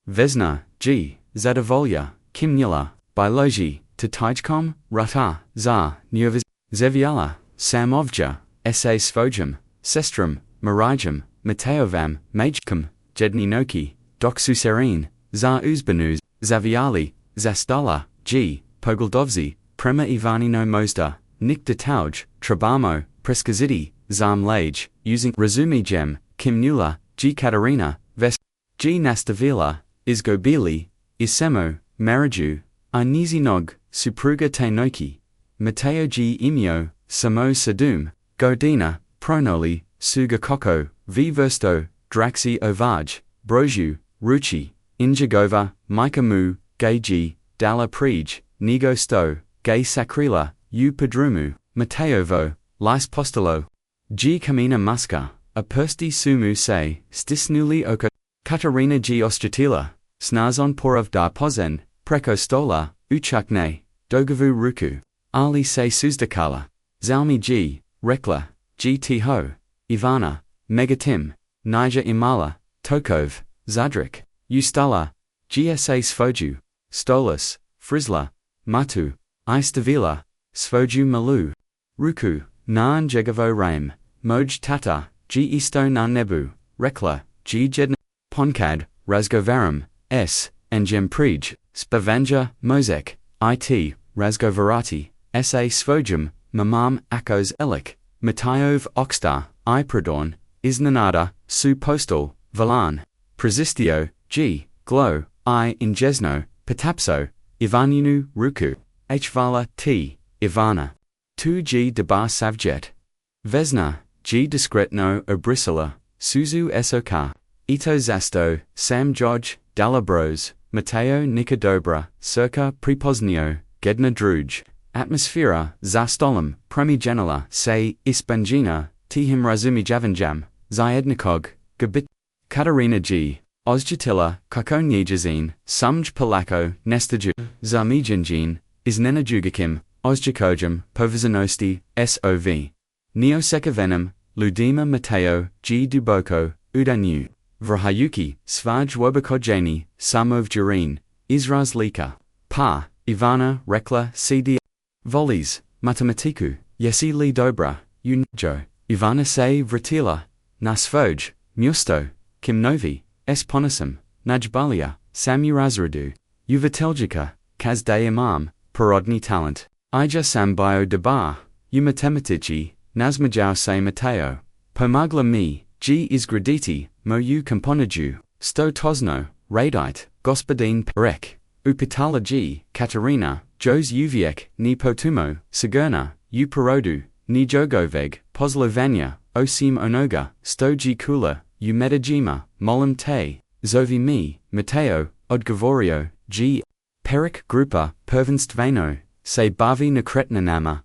[SPEAKER 1] Vesna, G, Zadavolya, Kimnila, Biloji, Tatijkom, Rata, Za, Nuviz, Zeviala, Samovja, Sa Svojum, Sestrum, Marijum, Mateovam, Majkam, Jedninoki, Doksuserine, Za Uzbanuz, Zaviali, Zastala, G, Pogoldovzi, Prema Ivanino Mozda, Nik Detauj, Trabamo, Preskazidi, Zam Lage, using Razumi Gem, Kimnula, G Katarina, Ves, G Nastavila, Izgobili, Isemo, Mariju, Anizinog, Supruga Tainoki, Mateo G Imio, Samo Sadum, Godina, Pronoli, Suga Koko, V Versto, Draxi Ovaj, Broju, Ruchi, Injagova, Mika Mu, Geji, Dalla Prij, Nigo Sto, Gay Sakrila, U Padrumu, Mateovo, Lais Postolo, G Kamina Muska, Apersti Sumu Se, Stisnuli Oka, Katarina G Ostratila, Snazon Porov Dar Pozen, Preko Stola, Uchakne, Dogavu Ruku, Ali Se Suzdakala, Zalmi G, Rekla, G Tiho, Ivana, Megatim, Niger Imala, Tokov, Zadrik, Ustala, GSA Svoju, Stolas, Frizla, Matu, Istavila, Svoju Malu, Ruku, Naan Jegavo Rame, Moj Tata, G Isto Na Nebu, Rekla, G Jedna, Ponekad, Razgovaram, S, Engem Prij, Spavanja, Mozek, IT, Razgovarati, Sa Svojum, Mamam Akos Elik, Matayov Okstar, I Pradorn, Isnanada, Su Postal, Valan, Prezistio, G, Glow, I Injesno, Patapso, Ivaninu, Ruku, Hvala T, Ivana. 2G Debar Savjet. Vesna, G Diskretno Obrisala, Suzu Soka, Ito Zasto, Sam Joj, Dalabros, Mateo Nikodobra, Circa Prepoznio, Gedna Druj, Atmosfera, Zastolam, Premigenala, Se, Ispangina, Tihim Razumi Javanjam, Zyednikog, Gabit, Katarina G, Ozjatila, Kokonyejazine, Sumj Palako, Nestaju, Zarmijanjin, Isnenajugakim, Ozjakojam, Povizanosti, SOV. Neosekavenem, Ludima Mateo, G Duboko, Udanu, Vrahayuki, Svaj Wobakojani, Samov Jurine, Izraz Lika, Pa, Ivana, Rekla, CD, Volis, Matematiku, Yesi Li Dobra, Unjo, Ivana Se Vratila, Nasfoj, Musto, Kimnovi, Esponisum, Najbalia, Samurazradu, Uvateljika, Kazday Imam, Parodni Talent, Ija Sambio Debar, Umatematici, Nazmajau Se Mateo, Pomagla Mi, G Izgraditi, Moyu Komponaju, Sto Tosno, Radite, Gospodin Perek, Upitala G, Katarina, Jos Uviek, Ni Potumo, Sigurna, Uparodu, Ni Jogoveg, Poslovanya, Osim Onoga, Sto G Kula, Umedajima, Molim Te, Zovi Mi, Mateo, Odgavorio, G. Perik Grupa, Pervenstveno, Se Bavi Nakretnanama,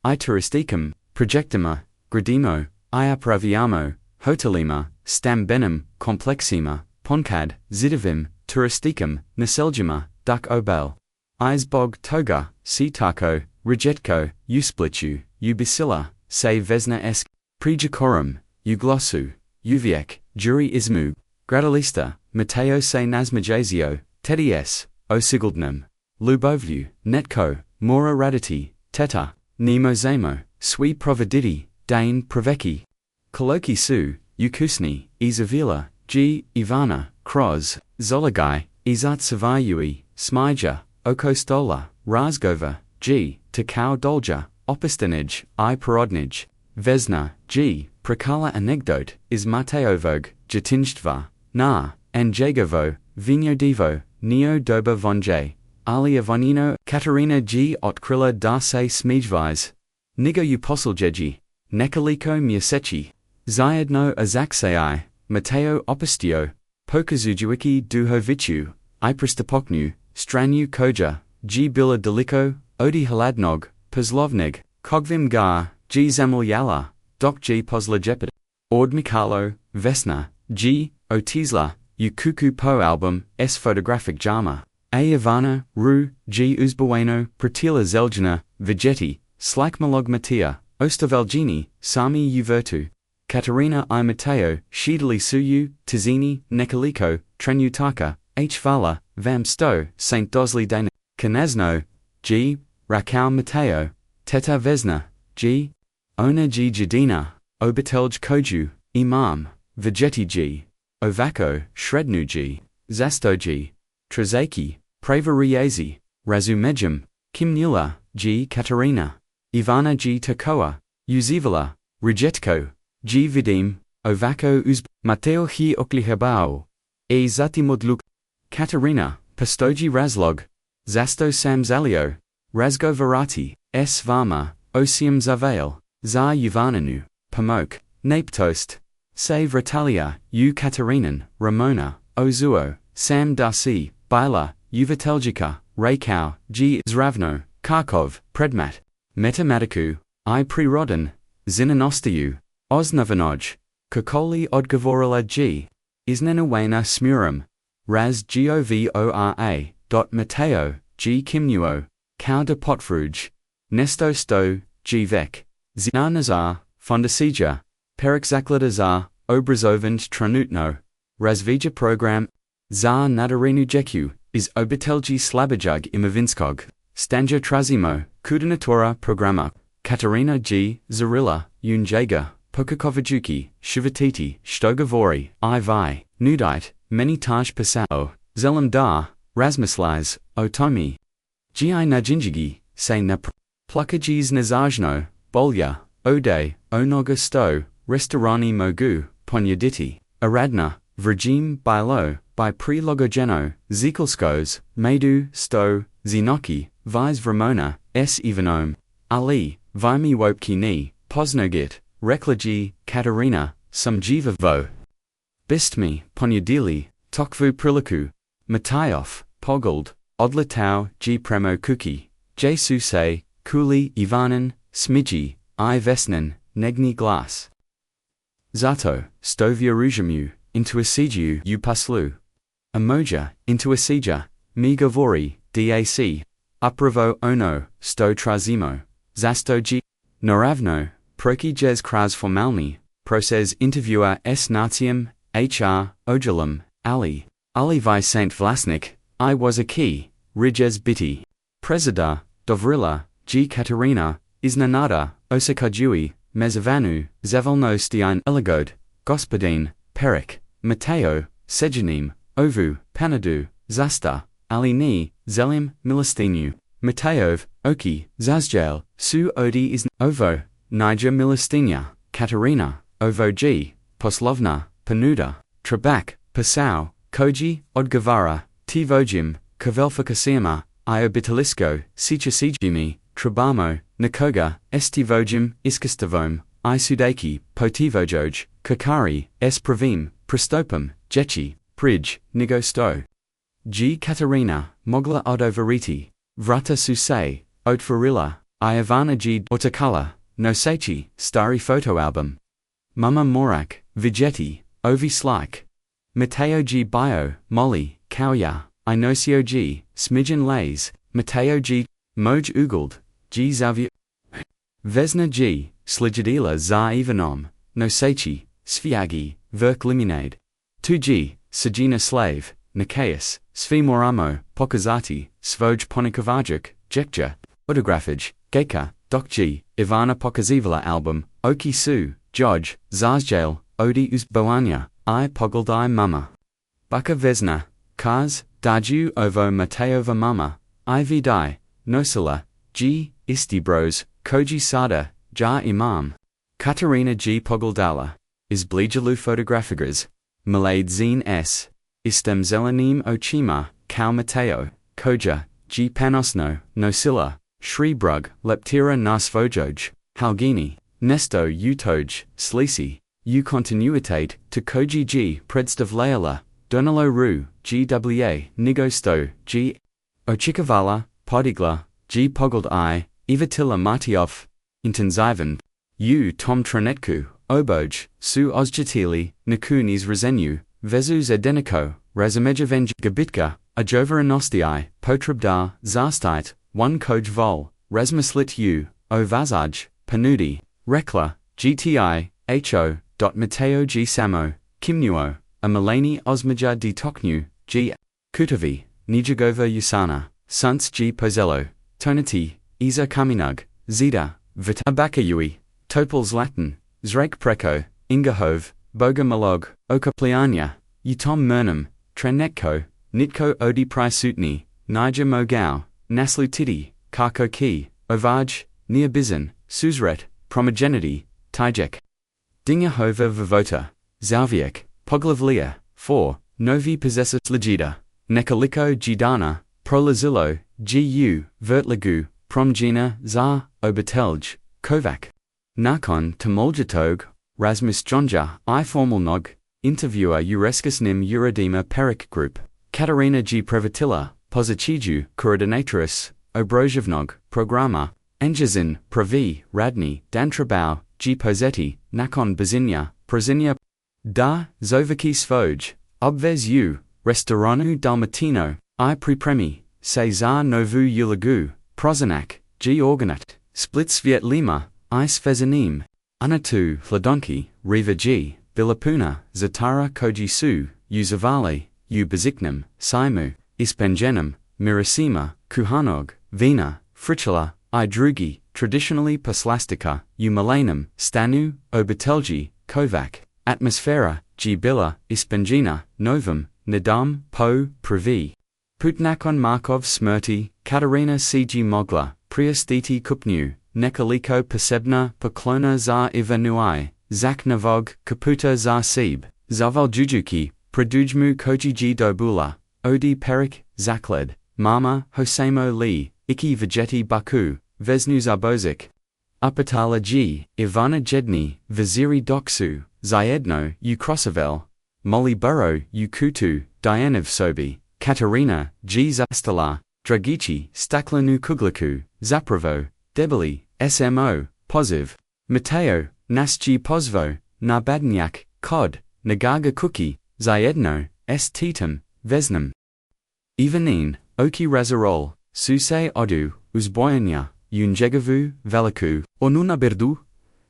[SPEAKER 1] I Turisticum, Projectima, Gradimo, Iapraviamo, Hotelima, Stambenum, Complexima, Ponekad, Zidavim, Turisticum, Naseljima, Duk Obel, Izbog Toga, Sitako, Rijetko, Usplichu, Ubisila, Se Vesna Esk, Prejakorum, Uglosu, Uviek, Juri Izmu, Gradalista, Mateo se nazmajazio, Teddy s, o sigildnum. Ljubovlju, netko, mora raditi, teta, nemo zamo, swi providiti, dane praveki. Koloki su, ukusni, izavila, g, Ivana, kroz, zologai, izat savayui, smija, oko stola, razgova, g, takao dolja, opistanij, I porodnij, vesna, g, prakala anekdot, is Mateovog, jatinjtva, na, anjegovo, vino divo, neo doba vonje, ali avonino, Katarina g otkrila da se smijvise, nigo uposeljeji, nekoliko mjesechi, zajedno azaksei, Mateo opustio, pokazujuiki duhovichu, I pristupoknu, stranu koja, g bila deliko, odi hladnog, poslovneg, kogvim ga, g zamiljala, dok g pozlejepid. Ord Mikalo, Vesna, g, Otizla, Ukuku po album, s photographic jama, a Ivana, ru, g uzbueno, pratila zeljana, Vegeti, slakmalog matia, ostavelgini, sami uvertu. Katarina I Mateo, Shidali Suyu, Tizini, Nekoliko, Trenutaka, H. Vala, Vam Sto, St. Dosli Dana, Kanazno, G. Rakau Mateo, Teta Vesna, G. Ona G. Jadina, Obitelj Koju, Imam, Vegeti G. Ovako, Shrednu G. Zasto G. Trzaki, Pravariazi, Razumejum, Kimnula, G. Katarina, Ivana G. Takoa, Uzivala, Rijetko, G. Vidim, Ovako Uzb, Mateo hi oklihabao, e zatimodluk, Katarina, Pastoji Razlog, Zasto Samzalio, Razgo Varati, S. Varma, Osium Zavail, Za Uvananu, Pamok, Napetost, Save Ratalia, U Katarinan, Ramona, Ozuo, Sam Darcy, Bila, Uvateljica, Rakau, G. Zravno, Kharkov, Predmat, Metamatiku, I Prirodin, Zinanostiu, Osnavanoj, Kokoli Odgovorila G. Iznenawena Smurum, Raz Govora, Mateo, G. Kimnuo, Kau de Potfruj, Nesto Sto, G. Vek, Zinanazar, Fondasija, Perikzakladazar, Obrazovend Tranutno, Razvija Program, Za Nadarinu Jeku, is Obitelji Slabajug Imavinskog, Stanja Trazimo, Kudinatora Programa, Katarina G. Zarilla, Unjaga, Pokakovajuki, Shivatiti, Shtogavori, Ivi, Nudite, Menitaj Pasao, Zelam Dar, Razmislaz, Otomi, Gi Najinjigi, Se na Plukajis Nazajno, Bolya, Ode, Onoga Sto, Restorani Mogu, Ponyaditi, Aradna, Vrjim Bilo, by Prilogogeno, Zikelskos, Medu, Sto, Zinoki, Vise Vramona, S. Ivanom, Ali, Vimi Wopki Ni, Posnogit, Reklaji, Katarina, Sumjiva Vo. Bistmi, Ponyadili, Tokvu Priliku, Matayov, Pogald, Odlatau, G. Premo Kuki, J. Suse, Kuli, Ivanin, Smiji, I. Vesnin, Negni Glass. Zato, Stovia Rujamu, Intuasijiu Upaslu. Emoja, Intuasija, Migavori, DAC, Upravo Ono, Sto Trazimo, Zasto G. Noravno, Proki Jez Kraz Formalni, Proces Interviewer S. Natium, HR, Ojalum, Ali, Vi Saint Vlasnik, I was a key, Rijez Biti. Presida, Dovrila, G. Katarina, Iznanada, Osakajui, Mezavanu, Zavolno Stian Eligod, Gospodin, Perik, Mateo, Sejanim, Ovu, Panadu, Zasta, Alini, Zelim, Milistinu, Mateov, Oki, Zazjail, Su Odi is Ovo, Niger Milistina, Katarina, Ovo G, Poslovna, Panuda, Trebak, Pasau, Koji, Odgavara, Tivojim, Kavelfakasima, Iobitalisco, Sichasijimi, Trabamo, Nakoga, Estivojim, Iskastavom, Isudaki, Potivojoj, Kakari, S. Pravim, Pristopum, Jechi, Prij, Nigosto. G. Katarina, Mogla Odovariti, Vrata Suse, Otvarila, Iavana G. Otakala, Nosechi, Stari Photo Album. Mama Morak, Vigeti, Ovi Slike. Mateo G. Bio, Molly, Kauya, Inosio G. Smidgen Lays, Mateo G. Moj Ugald, G. Xavier Vesna G. Slijadila za Ivanom, Nosechi, Sviagi, Verk Limonade. 2G. Sajina slave, Nicaeus, Svimoramo, Pokazati, Svoj Ponekad, Djevojčica, Autografage, Geka, Dokji, Ivana Pokazivala album, Oki Su, Joj, Zarzjail, Odi uz Boanja, I Pogledaju mama. Baka Vesna, Kaz, Daju ovo Mateova mama, I Vidai, Nosila, G, Isti Bros, Koji Sada, Ja Imam. Katarina G. Pogledala, Izblijalu Fotografigras, Malade Zine S. Istem Zelenim Ochima, Kau Mateo, Koja, G. Panosno, Nosila, Shribrug, Leptira nas Vojoj, Halgini, Nesto Utoj, Slisi, U Continuitate, to Koji G. Predstavljala, Donalo Ru, GWA, Nigosto, G. Ochikavala, Podigla, G. Pogledaj, Ivatila Martiov, Intenzivan, U. Tom Tranetku, Oboj, Su Ozjatili, Nakunis Rezenu, Vezu Zedeniko, Razamejavenj Gabitka, Ajovaranosti, Potrabdar, Zarstite, 1 Koj Vol, Razmaslit U, O Vazaj, Panudi, Rekla, GTI, HO, Mateo G. Samo, Kimnuo, Amalani Osmaja D. Toknu, G. Kutavi, Nijagova Usana, Suns G. Pozello, Tonati, Iza Kaminug, Zida, Vita Bakayui, Topals Latin, Zrake Preko, Ingahove, Boga Malog, Okaplianya, Utom Murnum, Trenetko, Nitko Odi Prisutni, Niger Mogao, Naslu Titi, Karko Ki, Ovaj, Neobizan, Susret, Promogenity, Tijek. Dingahova Vivota, Zalviek, Poglavlia, 4, Novi Possessus Legida, Nekaliko Gidana, Prolazilo, Gu, Vertlagu, Promgina, Za, Obatelj, Kovac. Nakon Tamoljatog, Rasmus Jonja, I Formalnog, Interviewer Urescus Nim Eurodema Peric Group, Katarina G. Prevatilla, Pozachiju, Coordinatrix, Obrozhevnog, Programma, Engizin, Pravi, Radni, Dantrabau, G. Pozetti, Nakon Bazinya, Prozinya, Da, Zovaki Svoj, Obvez U, Restauranu Dalmatino, I Pripremi, Cesar Novu Ulagu, Prozanak, G. Organat, Split Sviet Lima, I Svezanim, Anatu, Fladonki, Riva G, Bilapuna, Zatara Koji Su, Uzavale, U Baziknam, Saimu, Ispengenum, Mirasima, Kuhanog, Vina, Frichela, I Drugi, traditionally Paslastica, U Malanum, Stanu, Obatelji, Kovac, Atmosfera, G. Bila, Ispengina, Novum, Nadam, Po, Pravi. Putnakon Markov Smrti, Katarina C.G. Mogla, Priostiti Kupnu, Nekaliko Posebna, Poklona za Ivanuai, Zak Navog, Kaputa za Sib, Zaval Jujuki, Pradujmu Koji G. Dobula, Odi Perik, Zakled, Mama, Hosamo Lee, Iki Vegeti Baku, Vesnu Zabozik. Upatala G. Ivana Jedni, Vaziri Doksu, Zayedno, U Krosavel, Molly Burrow, U Kutu, Dianev Sobi, Katarina, G. Zastala, Dragici, Staklanu Kuglaku, Zapravo, Debeli, SMO, Poziv, Mateo, Nasji Pozvo, Nabadnyak, Kod, Nagaga Kuki, Zayedno, S. Titum, Vesnam. Ivanin, Oki Razarol, Suse Odu, Uzboyanya, Unjegavu, Velaku, Onuna Berdu,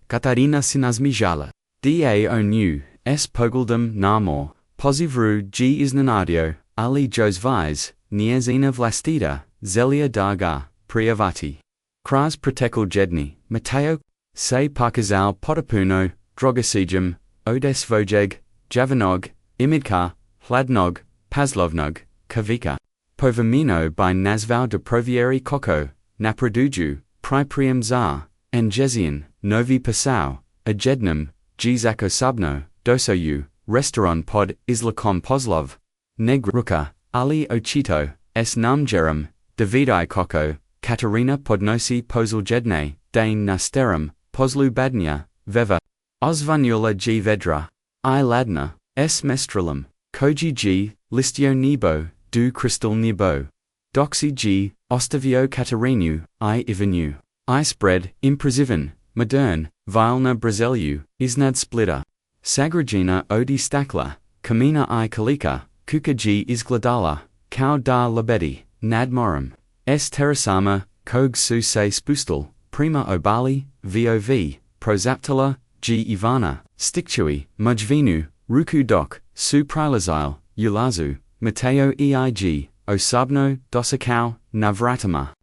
[SPEAKER 1] Katarina Sinazmijala, Da Onu, S. Pogeldum Namor, Pozivru G. Iznanadio, Ali Josvise, Niezina Vlastida, Zelia Darga, Priyavati. Kras Protekal Jedni, Mateo, Se Parkazal Potapuno, Drogasijum, Odes Vojeg, Javanog, Imidka, Hladnog, Pazlovnog, Kavika. Povamino by Nazval de Provieri Koko, Napraduju, Priprium Zar, Angezian, Novi Passau, Ajednum, Gzako Subno, Dosoyu, Restaurant Pod, Islakom Pozlov, Negruka, Ali Ochito, S. Namjerum, Davidai Koko, Katarina Podnosi Pozljedne, Dane Nasterum, Pozlu Badnia, Veva, Osvanula G. Vedra, I. Ladna, S. Mestralum, Koji G. Listio Nebo, Du Crystal Nebo, Doxy G. Ostavio Katarinu, I. Ivanu, I. Spread, Impresivan, Modern, Vilna Braziliu, Isnad Splitter, Sagragina Odi Stakla, Kamina I. Kalika, Kuka G. Izgladala, Kau da Labedi, Nadmorum, S. Terasama, Kog Su Se Spustal, Prima Obali, Vov, Prozaptala, G. Ivana, Stikchui, Mujvinu, Ruku Dok, Su Prilazile, ulazu, Mateo eig, osobno, dosakau, navratama.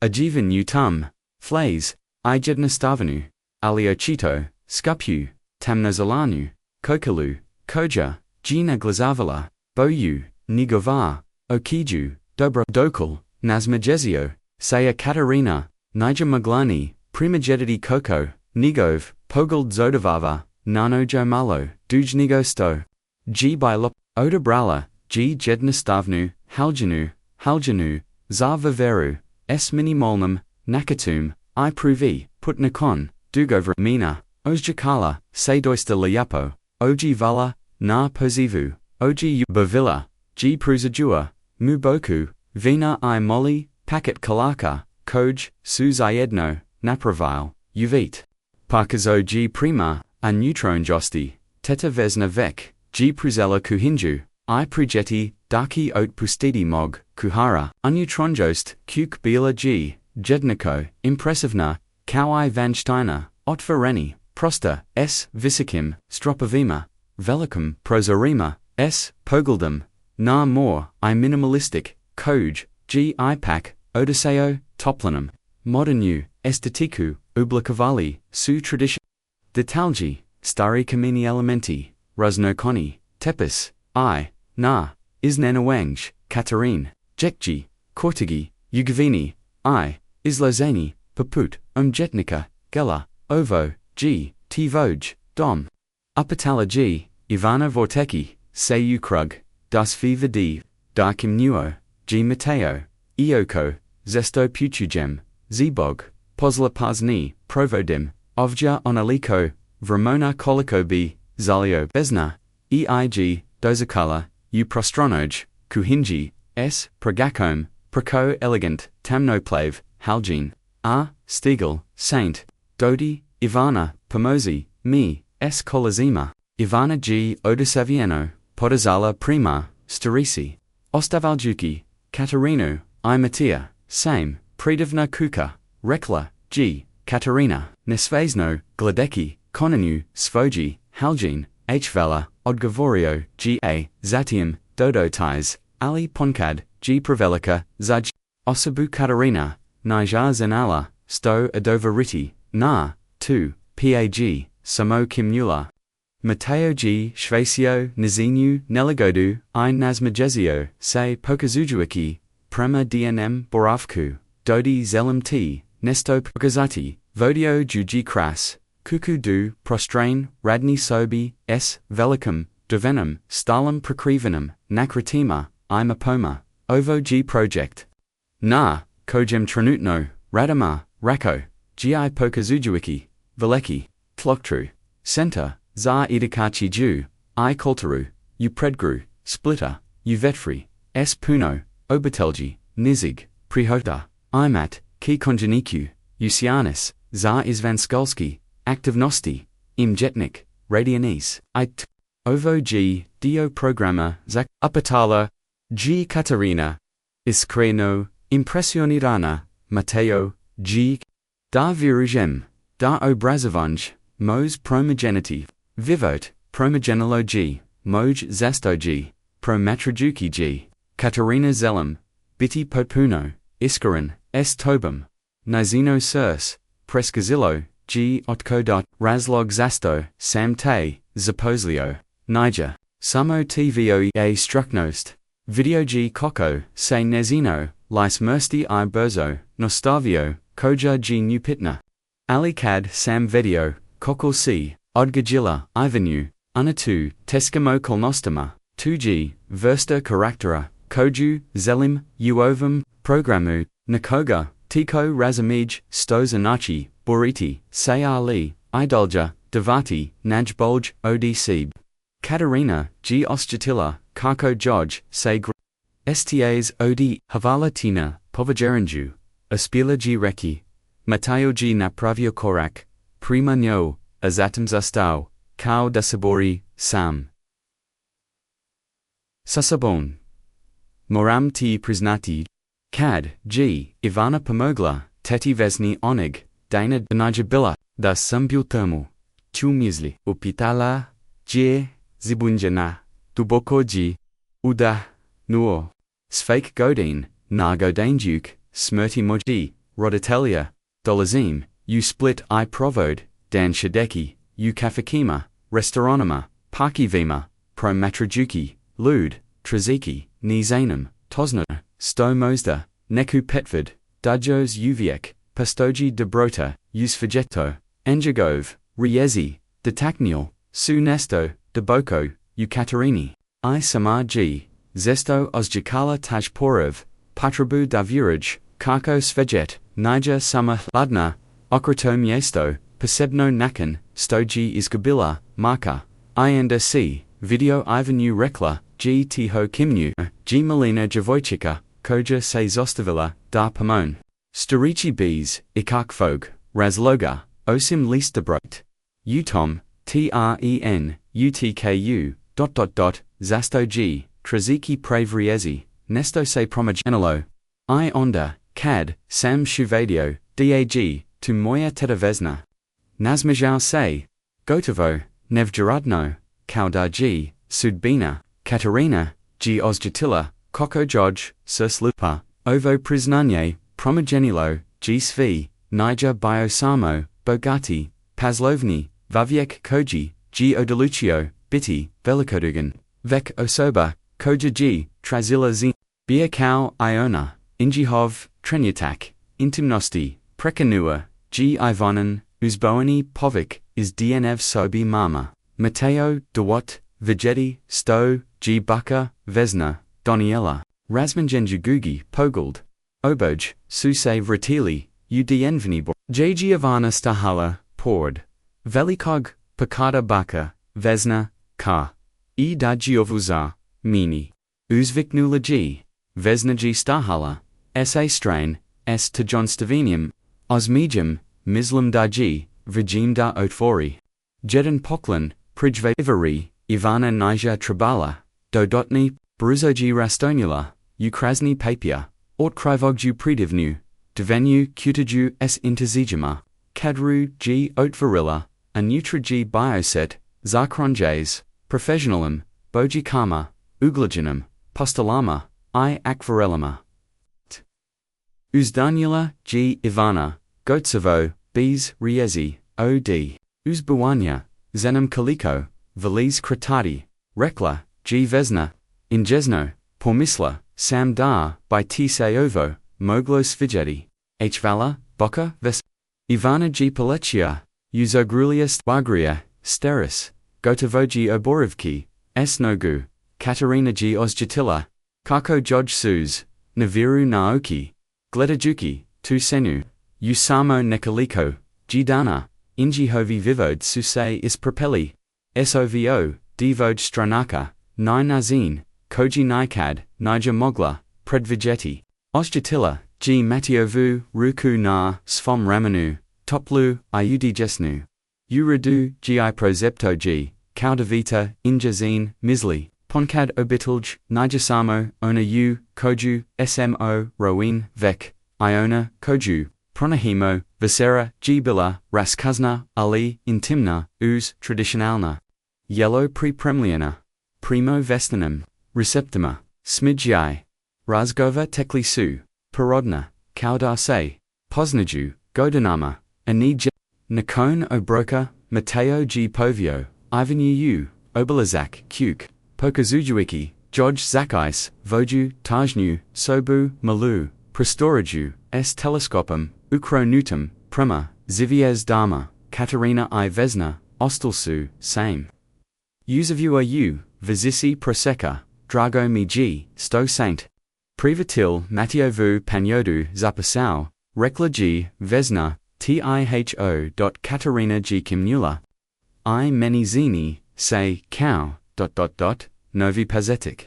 [SPEAKER 1] Ajivan utum, flays, I jednastavanu, aliochito, skupu, tamnozalanu, kokalu, koja, gina glazavala, boyu, nigovar, okiju, dobro dokal, nazmajezio, saya Katarina, Niger Maglani, Primajedity Koko, Nigov, Pogald Zodavava, Nano Jomalo, Dujnigo Sto. G by Lop, Odabrala, G Jednastavnu, Haljanu, Zarvaveru, S Minimolnum, Nakatum, I Pruvi, Putnakon, Dugovra Mina, Ozjakala, Saydoista Layapo, Oji Vala, Na Pozivu, Oji Bavilla, G Pruzajua, Muboku, Vina I Moli, Packet Kalaka, Koj, Suzayedno, Napravile, Uvit. Parkazo G Prima, A Neutron Josti, Teta Vesna Vek, G Pruzella Kuhinju, I Prujeti, Daki Ot Pustidi Mog, Kuhara, Uneutronjost, Kuk Bila G, Jedniko, Impressivna, Kau Vansteiner, Otvareni, Prosta, S. Visikim, Stropovima, Velicum, Prosorima, S. Pogledum, Na More, I Minimalistic, Koj, G. Ipak, Odiseo, Toplanum, Modernu, Estetiku, Ublakavali, Su Tradition, Detalji, Stari Kamini Elementi, Rusnokoni, Tepis, I, Na, Isnanawang, Katarine, Jekji, Kortigi, Yugavini, I, Islozani, Paput, Jetnika, Gela, Ovo, G, Tvoj, Dom. Upatala G, Ivana Vorteki, Seyu Krug, Das Vivadi, Darkim Nuo, G Mateo, Ioko, Zesto Putujem, Zebog, Pozla Pazni, Provodim, Ovja Onaliko, Vramona Kolikobi, Zalio Besna, Eig, Dozakala, U Prostronoj, Kuhinji, S. Pragakom, Prako Elegant, Tamnoplave, Halgene, R. Stiegel, Saint, Dodi, Ivana, Pomozi, Me, S. Kolazima, Ivana G. Odasaviano, Podazala Prima, Starici, Ostavljuki, Katarinu, I Matia, Same, Predivna Kuka, Rekla, G. Katarina, Nesvezno, Gladeki, Konanu, Svoji, Halgene, Hvala, Odgovorio, G. A. Zatium, Dodo Ties, Ali Ponekad, G. Pravelica, Zaj, Osabu Katarina, Nijar Zanala, Sto Adovariti, Na, 2, Pag, Samo Kimnula, Mateo G. Shvesio, Nizinu, Neligodu, I Nazmajezio, Se Pokazujuiki, Prema DNM Boravku, Dodi Zelim T, Nesto Pogazati, Vodio Juji Kras, Kuku Du, Prostrain, Radni Sobi, S. Velicum, Devenum, Stalam Prakrivanum, Nakritima, I Mapoma, Ovo G Project. Na, Kojem Tranutno, Radama, Rako, Gi Pokazujuiki, Veleki, Tloktru, Center, Za Idakachi Ju, I Koltaru, Upredgru, Splitter, Uvetfri, S. Puno, Obatelji, Nizig, Prihota, Imat, Ki Konjaniku, Usianis, Za Izvanskolski, Aktivnosti, Jetnik, Radianis, Ovo G, Dio Programmer, Zak, Upatala, G. Katarina, Iskreno, Impressionirana, Mateo, G. Da Virujem, Da Obrazavanj, Mos Promogenitive, Vivot, Promogenolo G, Moj Zasto G, Promatrajuki G, Katarina Zelim, Biti Popuno, Iskarin, S. Tobum, Nizino Sirs, Preskazillo, G. Otko. Razlog Zasto, Sam Te, Zaposlio, Niger, Samo Tvoe Struknost, Video G. Koko, Se Nezino, Lice Mersti I Berzo, Nostavio, Koja G. Nupitna, Alikad Sam Video, Kokol C, Odgajilla, Ivanu, Unatu, Teskamo Kolnostama, 2G, Versta Karaktera, Koju, Zelim, Uovam, Programu, Nakoga, Tiko Razamij, Stozanachi, Boriti, Sayali, Idolja, Devati, Najbolj, Odcb. Katarina, G. Ostjatila, Kako Joj, Say Stas Od, Havala Tina, Povajeranju, Aspila G. Reki, Mateo G. Napravio Korak, Prima Nyo, Azatam Zastau, Kao Dasabori, Sam. Sasabon. Moram T. Priznati. Kad, G. Ivana Pomogla, Teti Vesni Onig, Dana Najabila, da Sambutermu. Chumizli, Upitala, G. Zibunjana, Duboko G. Uda, nur. Svake godin, na godanjuk, smrti moji, roditelia, dolazim, u split I provode, dan shadeki, u kafakima, restauranima, parkivima, pro matrajuki, lud, traziki, ni zanum, tosno, sto mozda, neku petvid, dajos uviek, pastoji dobrota, usfagetto, engagov, riezi, detakniel, su nesto, deboko, u katarini, I samar g, zesto ozjakala tajporov, patrabu davuraj, kako svejet, niger sama ladna, okrato miesto, posebno nakan, stoji izgubila, marka, ianda c, video Ivanu rekla, g tiho kimnu, g milina Djevojčica, koja se zostavila, da pomone. Starici bees, ikak fog, razloga, osim listabrot. Utom, tren, utku, zasto g, traziki pravriezi, nesto se promagenalo. I onda, kad, sam shuvadio, dag, tu moja tetavezna. Nazmajao se, gotovo, nevjaradno, kauda g, sudbina, Katarina, g ozjatila, koko joj, surslupa, ovo priznanje, promagenilo, g svi, niger bio samo, bogati, paslovni, vaviek koji, g odelucio, biti, velikodugan, vek osoba, koja g, trazila zin, bia kao iona, injihov, trenyatak, intimnosti, prekanua, g ivonen, uzboani povik, is dnv sobi mama, Mateo, dewot, Vigeti, sto, g buka, vesna, doniela, razmanjenjugugi, pogld, oboj, suse vratili, udnvnibor, j giovanna stahala, pord, velikog, pakada baka, vesna, ka, I da giovuza, mini, uzviknula g, vesna g stahala, sa strain, s to John Stavenium, osmijum, mislam da g, virgim da otvori, jedan poklan, prijve ivari, Ivana Niger Trabala, Dodotni, Bruzogi Rastonula, Ukrasni Papia, Ortkrivogju Predivnu, Devenu Kutaju S Interzijama, Kadru G Otvarilla, Anutra G Bioset, Zakronjays, Professionalum, Boji Kama, Uglajanum, Postolama, I Akvarelama. Uzdanula G Ivana, Gotsevo, Bs Riezi, O.D. Uzbuanya, Zenum Kaliko, Valiz Kratati, Rekla, G Vesna, Injesno, Pormisla, Sam Dar, by T Sayovo, Moglo Svigeti, H Vala, Boka, Ves, Ivana G Palechia, Uzogrulia Stwagria, Steris, Gotovogi Oborivki, S Nogu, Katarina G Ozjatila, Kako Joj Suz, Naviru Naoki, Gletajuki, Tu Senu, Usamo Nekaliko, G Dana, Injihovi Vivode Suse is Propelli, Sovo, Devoj Stranaka, Ni Nazin, Koji Nikad, Niger Mogla, Predvigeti, Ozjatila, G Matiovu, Ruku Na, Svom Ramanu, Toplu, Iudijesnu, Uradu, Gi Prozepto G, Kaudavita, Injazin, Misli, Ponekad Obitilj, Nigersamo, Ona U, Koju, Smo, Roin, Vek, Iona, Koju, Pronahimo, Visera, Gbila, Raskazna, Ali, Intimna, Uz, Traditionalna. Yellow Prepremliana. Primo Vestinum, Receptima, Smidjai. Razgova Tekli Su, Porodna, Kaudar Se, Posnaju, Godanama, Anij, Nakone Obroka, Mateo G. Povio, Ivan U, Obalazak, Kuk, Pokazujuiki, Joj Zakis, Voju, Tajnu, Sobu, Malu, Prestoraju, S. Telescopum, Ukronutum, Prema, Ziviez Dama, Katarina I. Vesna, Ostelsu, same. Uzavua U, Vizisi Proseka, Drago Mi G, Sto Saint. Privatil, Matiovu Panyodu Zapasau, Rekla G, Vesna, Tiho. Katarina G. Kimnula. I meni zini, say, cow, Novi Pazetic.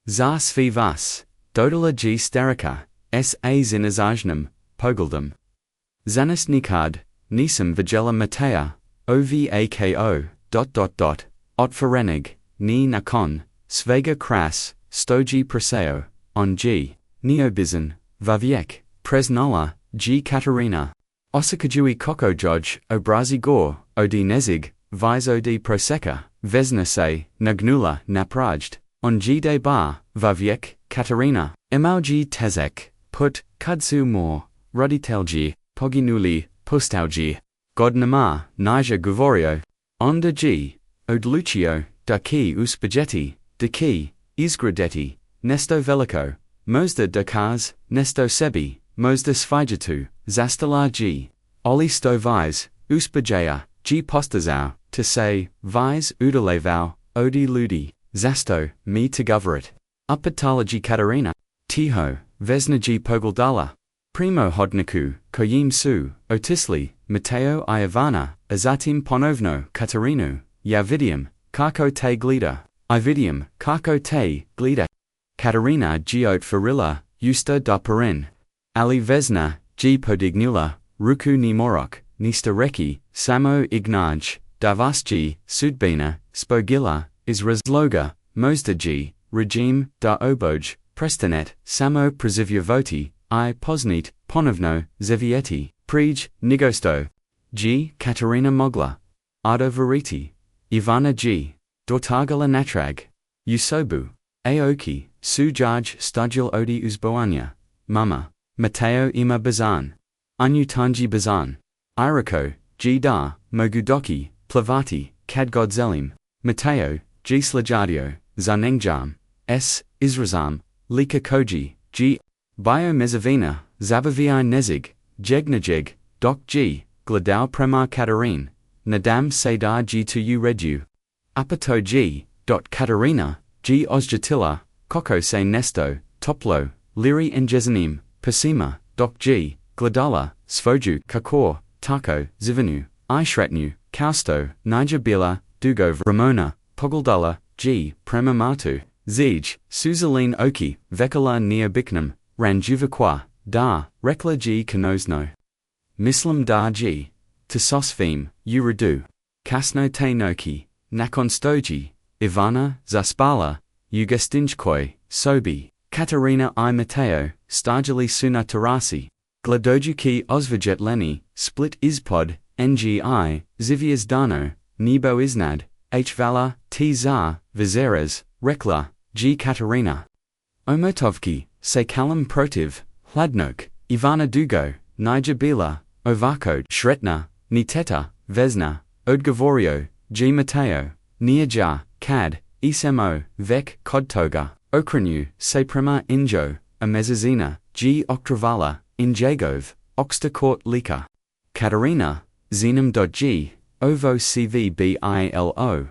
[SPEAKER 1] Za svi vas, Dodala G. Starika, S. A. Zinazajnum, Pogledum. Zanis Nikad, Nisam Vigela Matea, Ovako, Otfarenig, Ni Nakon, Svega Kras, Stoji Preseo, On G, Neobizan, Vaviek, Presnola, G. Katarina. Osakajui Koko Joj, Obrazi Gor, Odi Nezig, Vizo di Proseka, Vesna Se, Nagnula, Naprajt, on de bar, vaviek, Katarina, emauji tezek, put, kudsu mor, ruditelji, poginuli, pustalji, godnama, nija guvorio, onda g, od lucio, da ki uspageti, de ki, izgradeti, nesto veliko, mozda dokaz, nesto sebi, mozda svijetu, zastala g, oli sto vise, uspajaya, g postazau, to say, vise udalevau, odi ludi, zasto, me to goveret. Upatalaji Katarina, tiho, vesnaji pogledala, primo hodniku, kojim su, otisli, Mateo Ivana, azatim ponovno, Katarinu, yavidium, kako te glida, ividium, kako te glida. Katarina giot farilla, justa da perin, ali vesna, g podignula, ruku ni morok, nista reki, samo ignaj, davasji, sudbina, spogila, is razloga, mozdaji, regime, da oboj, prestanet, samo prizivjavoti, I poznit, ponovno, zevieti, prij, nigosto. G. Katarina mogla. Ado veriti. Ivana G. Dortagala natrag. Usobu. Aoki, sujaj stajil odi uzboanya. Mama. Mateo ima bazan. Anyutanji bazan. Irako, G. Da, mogudoki, plavati, kadgodzelim. Mateo, G. Slajadio, zanengjam. S. Izrazam, lika koji, G. Biomezavina, zabavi nezig, jegnajeg, dok G. Gladau premar Katarine, nadam sadar G to u redu. Apato G. Katarina, G. Ozjatila, koko se nesto, toplo, liri enjezanim, pasima, dok G. Gladala, svoju, kakor, tako, zivanu, ishretnu, kausto, nijabila, dugo Ramona, pogledala, G. Premamatu, zij, suzaline oki, vekala neobiknum, ranjuvakwa, da, rekla G. kanosno. Mislam da G. Tisosfim, uradu. Kasno te noki, nakonstoji, Ivana, zaspala, Ugastinjkoi, sobi, Katarina I Mateo, stajali suna tarasi, gladojuki ozvajet leni, split ispod, ngi, zivias dano, nebo isnad, hvala, t zar, vizeres, rekla, G. Katarina. Omotovki, se kalam protiv, hladnok, Ivana dugo, nijabila, ovako, shretna, niteta, vesna, odgovorio, G. Mateo, niaja, kad, ismo, vek, kodtoga, okranu, se prema injo, amezazina, G. oktravala, injagov, oxta lika. Katarina, zenum.g, ovo cvbilo,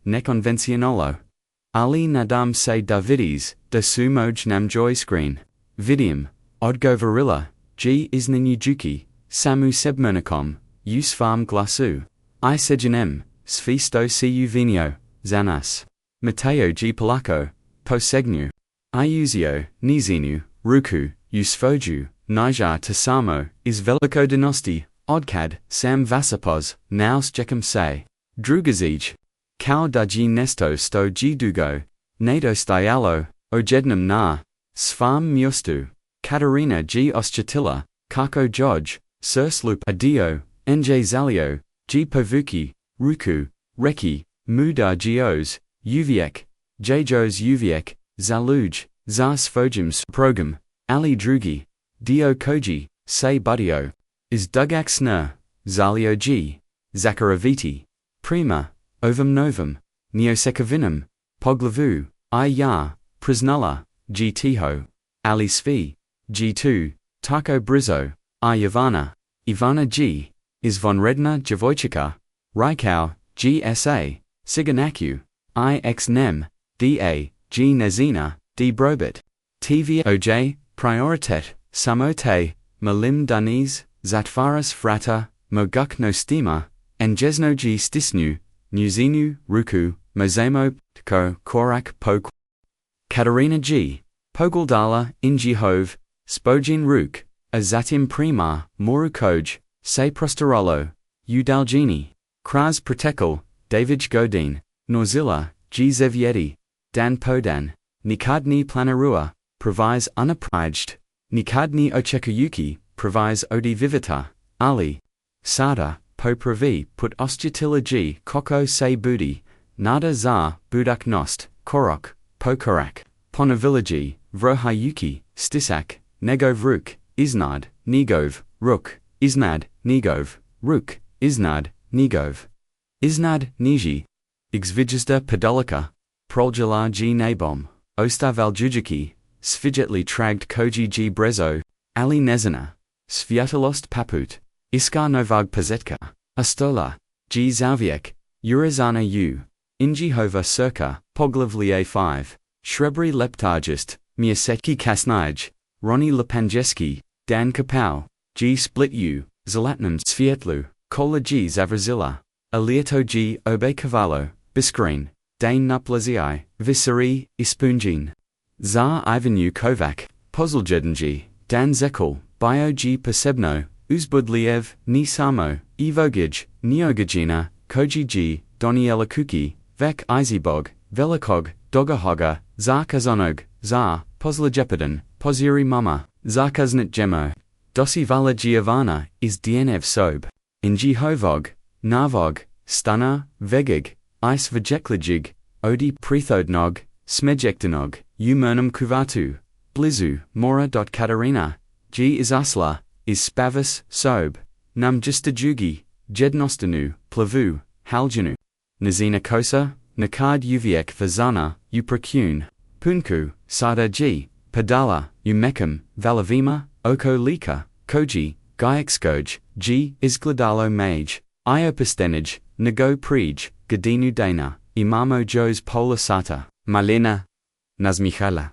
[SPEAKER 1] neconvencionalo. Ali nadam se davidis, da sumoj namjoy screen. Vidium, odgovorilla, G. isninujuki, samu sebmernikom, usfarm glasu. I sejanem, sfisto cu vinio, zanas. Mateo G. Polako, posegnu. Iuzio, nizinu, ruku, usfoju, nija tasamo, is veliko dinosti, odkad, sam vasapos, naus jekam se. Drugazij. Kao da G. nesto sto G. dugo, nado stialo, ojednam na, sfarm miostu. Katarina G. oschatilla, kako joj, sursloop adio, nj zalio, G. povuki, ruku, reki, muda gios, uviek, jajos uviek, zaluj, zas fojims progam, ali drugi, dio koji, se budio, is dugak sner, zalio G. Zakaraviti, prima, ovum novum, neosekovinum, poglavu, I ya, prisnula, G. tiho, ali svi, G2, tako brizo, I Ivana G. is von Redna Djevojčica, Rykau, GSA, Siganaku, I nem, da, G. nezina, d. brobit, tv oj, prioritet, samo te, malim danis, zatvaras frata, moguk no stima, enjesno G. stisnu, nuzinu, ruku, mozemo, tko, korak pok. Katarina G. Pogledala, injihov, spojin ruk, azatim prima, morukoj, se prostarolo, udalgini, kras pretekal, David Godin, Norzilla, G. zevieti, dan podan, nikadni planarua, provis unaprijed, nikadni ochekayuki, provis odi vivita, ali, sada, po pravi, put ostjatila G. koko se budi, nada za, budak nost, korok, pokorak, ponavillaji, vrohayuki, stisak, negov ruk, iznad, negov, ruk, iznad, negov, ruk, iznad, negov. Iznad, niji. Igzvijezda podolika, proljala g nabom, ostavlja svijetli tragd koji g brezo, ali nezana, svijetlost paput, iskar novag pazetka, astola, g zaviek, urazana u, injihova circa, pogledaju 5, shrebri leptargist, miasetki kasnij, Roni Lepanjeski, Dan Kapow, G split u, Zalatnam Svietlu, Kola G Zavrazilla, Alieto G Obe Cavallo, Biskreen, Dane Nuplazii, Visari, Ispunjin. Za Ivanu Kovac, Pozljedenji, Dan Zekal, Bio G Posebno, Uzbudliev, Ni Samo, Evogij, Neogajina, Koji G, Doniela Kuki, Vek Izibog, Velikog, Dogahoga, Za Kazonog, Za, Pozljepedan, Poziri Mama, Zarkaznit Gemo, Dosi Vala Giovanna, is Dnev Sob, Inji Hovog, Narvog, Stunna, Vegig, Is Vajeklijig, Odi Prethodnog, Smejektanog, Umernum Kuvatu, Blizu, Mora. Katarina, G is Asla, is Spavis, Sob, Nam Gistajugi, Jednostanu, Plavu, Haljanu, Nazina Kosa, Nakad Uviek Vazana, Uprakun, Punku, Sada G, Padala, Umekam, Valavima, Oko Lika, Koji, Gayakskoj, G, Izgladalo Mage, Iopastenij, Nago Prij, Gadinu Dana, Imamo Jos Polasata, Malena, Nazmichala.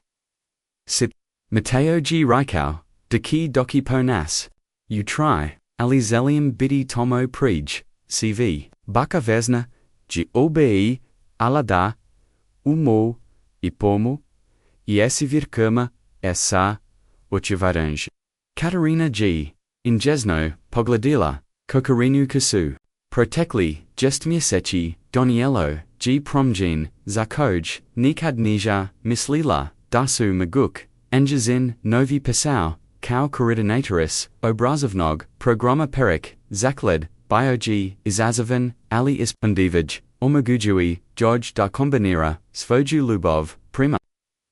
[SPEAKER 1] Sit, Mateo G. Rykau, Daki Doki Ponas, Utri, Alizelium Bidi Tomo Prij, CV, Baka Vesna, G. Obi, Alada, Umo, Ipomo, Iesivir Kurma, Essa, Uchivaranj. Katarina G. Injesno, Pogledila, Kokorinu Kasu. Protekli, Jestmiasechi, Doniello, G. Promjin, Zakoj, Nikadnija, Mislila, Dasu Maguk, Anjazin, Novi Pasau, Kau Koridinatoris, Obrazovnog, Programa Perik, Zakled, Biogi, Izazovan, Ali Ispandivij, Omagujui, Joj da Kombinira, Svoju Lubov, Prima.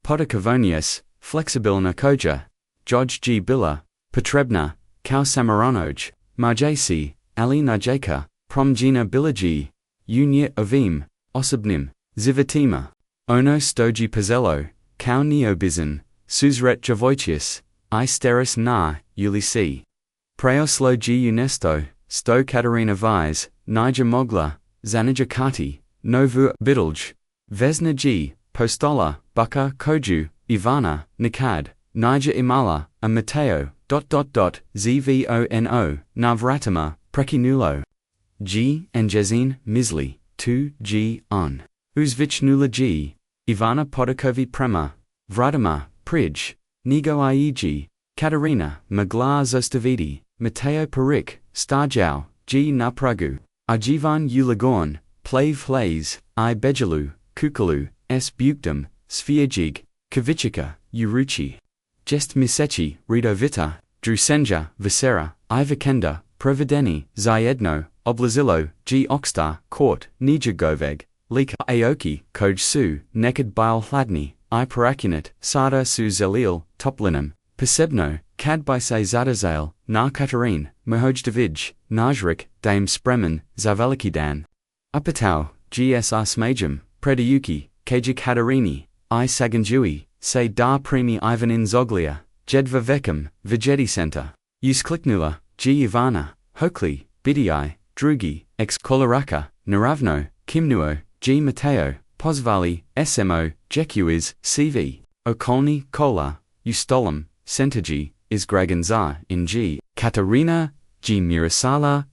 [SPEAKER 1] Podakavonius, Flexibilna Koja, Joj G. Billa, Potrebna, Kau Samaranoj, Marjasi, Ali Najeka, Promjina Bilaji, Unia Ovim, Osobnim, Zivatima, Ono Stoji Pazelo, Kau Neobizin, Susret Djevojčica, I Steris Na, Ulisi. Preoslo G. Unesto, Sto Katarina Vise, Nija Mogla, Zanija Kati, Novu Bidlj, Vesna G. Postola, Buka Koju, Ivana, Nikad, Nija Imala, and Mateo, Zvono, Navratama, Prekinulo. G. Anjezin, Misli, 2 G. On. Uzvich Nula G. Ivana Podakovi Prema, Vradima, Prij, Nigo Ieg, Katarina, Maglar Zostavidi, Mateo Parik, Starjau, G. Napragu, Arjivan Ulagorn, Plave Hlaze, I Bejalu, Kukalu, S. Bukdam, Sviajig, Kavichika, Uruchi. Jest Misechi, Ridovita, Drusenja, Visera, Ivakenda, Provideni, Zayedno, Oblazilo, G. Okstar, Court, Nijagoveg, Lika Aoki, Koj Su, Nekad Bile Hladni, I Parakunit, Sada Su Zelil, Toplinum, Pesebno, Kadbise Zadazale, Na Katarine, Mohoj Najrik, Dame Spremen, Zavelikidan. Apatau, GSR Smajum, Predayuki, Kajik Hadarini, I Saganjui, Se Da Primi Ivanin Zoglia, Jedva Vekam, Vijedi Center. Uskliknula, G. Ivana, Hokli, Bidi, Drugi, Ex Kolaraka, Naravno, Kimnuo, G. Mateo, Pozvali, SMO, Jekuiz, CV, Okolni, Kola, Ustolam, Centagi, Izgraganza, in G. Katarina, G. Mirasala,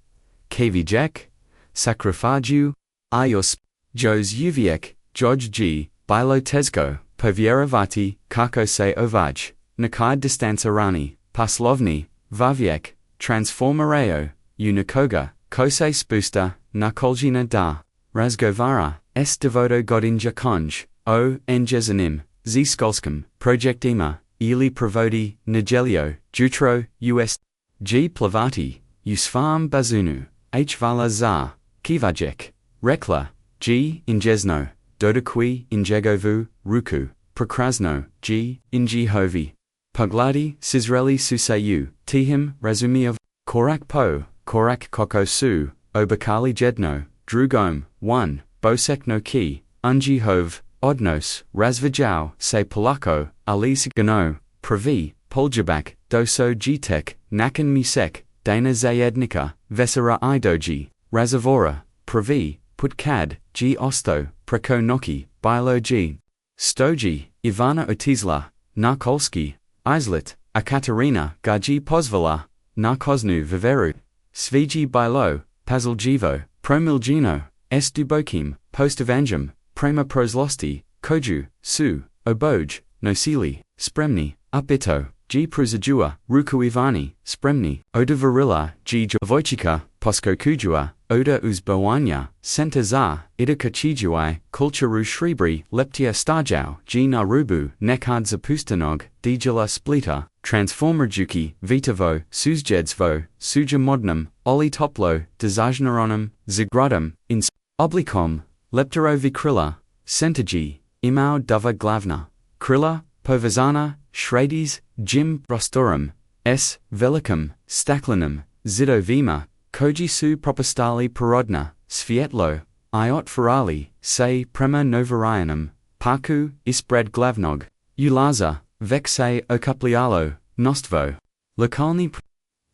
[SPEAKER 1] Kvjek, Sakrafaju, Ios, Jos Uviek, Joj G. Bilo Tezko, Povieravati, Kako Se Ovaj, Nakai Distansarani, Paslovni, Vaviek, Transformareo, Unikoga, Kose Spusta, Nakoljina Da, Razgovara, S. Devoto Godinja Konj, O. Enjezanim, Z. Skolskum, Projektima, Ili Pravodi, Nigelio, Jutro, US. G. Plavati, Usfarm Bazunu, H. Vala Za, Kivajek, Rekla, G. Injesno, dodakui, injegovu, ruku, prokrasno, g, injihovi. Pogladi, sizreli susayu, tihim, razumiov, korak koko su, obakali jedno, drugom, 1, bosek no ki, unjihov, odnos, razvajao, se polako, alis gano, pravi, poljabak, doso gtek, nakan misek, dana zayednika, vesera idoji, razavora, pravi, putkad, g osto, preko noki, bilo g. Stoji, Ivana Otizla, Narkolski, Islet, Akaterina, Gaji Pozvala, Narkoznu Viveru, Sviji Bilo, Pazaljivo, Promiljino, S. Dubokim, Postavanjum, Prema Proslosti, Koju, Su, Oboj, Nosili, Spremni, Upito, G. Pruzajua, Ruku Ivani, Spremni, Oda Varila, G. Djevojčica, Posko Kujua, Oda Uzbawanya, Senta za, Ida Kachijuai, Kulturu Shribri, Leptia Starjau, G. Narubu, Nekad Zapustanog, Dijala Splita, Transformerjuki, Vitavo, Suzjedsvo, Suja Modnum, Oli Toplo, Dezajnaronum, Zigradum, Ins, Oblikom, Leptero Vikrilla, Sentaji, Imau Dava Glavna, Krilla, Povazana, Shradis, Jim Rostorum, S. Velicum, Staklinum, Zidovima, Koji su propostali Porodna, Svietlo, Iot Ferali, Se Prema Novarayanum, Parku, Ispred Glavnog, Ulaza, Vexe Okuplialo, Nostvo, Lokalni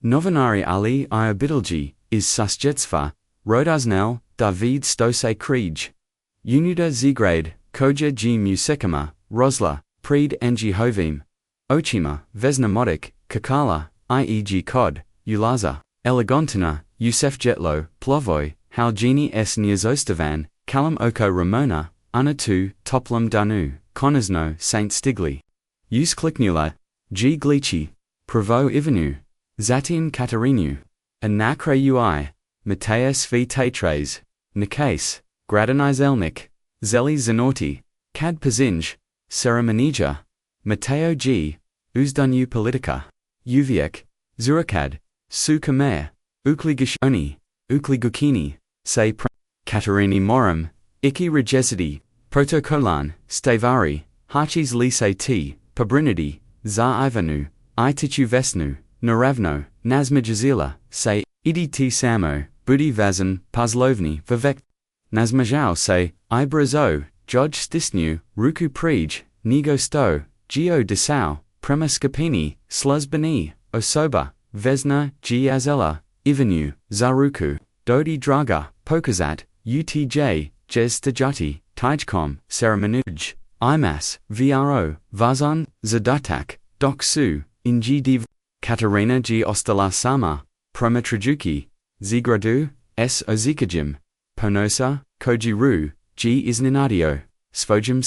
[SPEAKER 1] Novinari Ali Iobidalji, Is Susjetstva, Rodaznel, David Stose Krij, Unuda Zigrade, Koja G Musekama, Rosla, Pred Njihovim, Ochima, Vesna Modik, Kakala, Ieg Kod, Ulaza, Elegantina, Yusef Jetlo, Plovoi, Halgini S. Nyazostavan, Kalam Oko Ramona, Unatu, Toplum Danu, Konasno, Saint Stigli, Uskliknula, G. Glici, Provo Ivanu, Zatin Katarinu, Anakre Ui, Mateus V. Tatres, Nikase, Gradanizelnik, Zeli Zanorti, Kad Pazinj, Ceremonija, Mateo G. Uzdanu Politica, Uviek, Zurakad, Su Kamer, Ukligishoni, Ukligukini, Se Katarini Morum, Iki Regesidi, Protokolan, Stavari, Hachis Lise T, Pabrinidi, Za Ivanu, Itichu Vesnu, Naravno, Nazmajazila, Se, Idi T Samo, Budi Vazan, Pazlovni, Vivek, Nazmajao Se, Ibrazo, Joj Stisnu, Ruku Prij, Nigo Sto, Geo Desau, Prema Skapini, Sluzbani, Osoba, Vesna, G. Azela, Ivanu, Zaruku, Dodi Draga, Pokazat, UTJ, Jez Stajati, Tijkom, Seramenuj, Imas, VRO, Vazan, Zadatak, Doksu, Inji Div, Katarina G. Ostala Sama, Prometrajuki, Zigradu, S. Ozikajim, Ponosa, Kojiru, G. Izninadio, Svojim,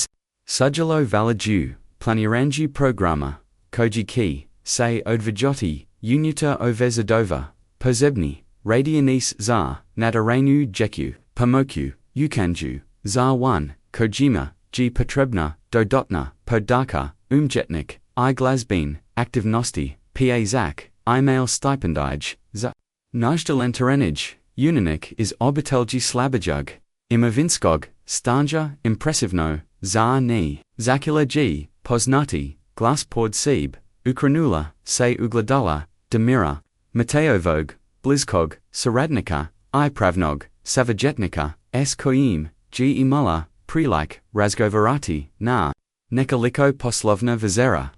[SPEAKER 1] Sujalo Valaju, Planiranju Programa, Koji Ki, Se Odvajoti, Unuta Ovezadova, Pozebni, Radianis Za, Nadarenu Jeku, Pomoku, Ukanju, Za 1, Kojima, G. Petrebna, Dodotna, Podaka, Umjetnik, I Glazbin, Aktivnosti, Pa Zak, Email Stipendij, Za. Najdalenterenij, Uninik is Obitelji Slabajug, Imovinskog, Stanja, Impressivno, Za Ni, Zakula G, Poznati, Glaspord Seb, Ukranula, Se Ugladala, Demira, Mateovog, Blizkog, Saradnika, I Pravnog, Savajetnika, S Koim, G Imala, Prelik, Razgovarati, Na, Nekaliko Poslovna Vizera,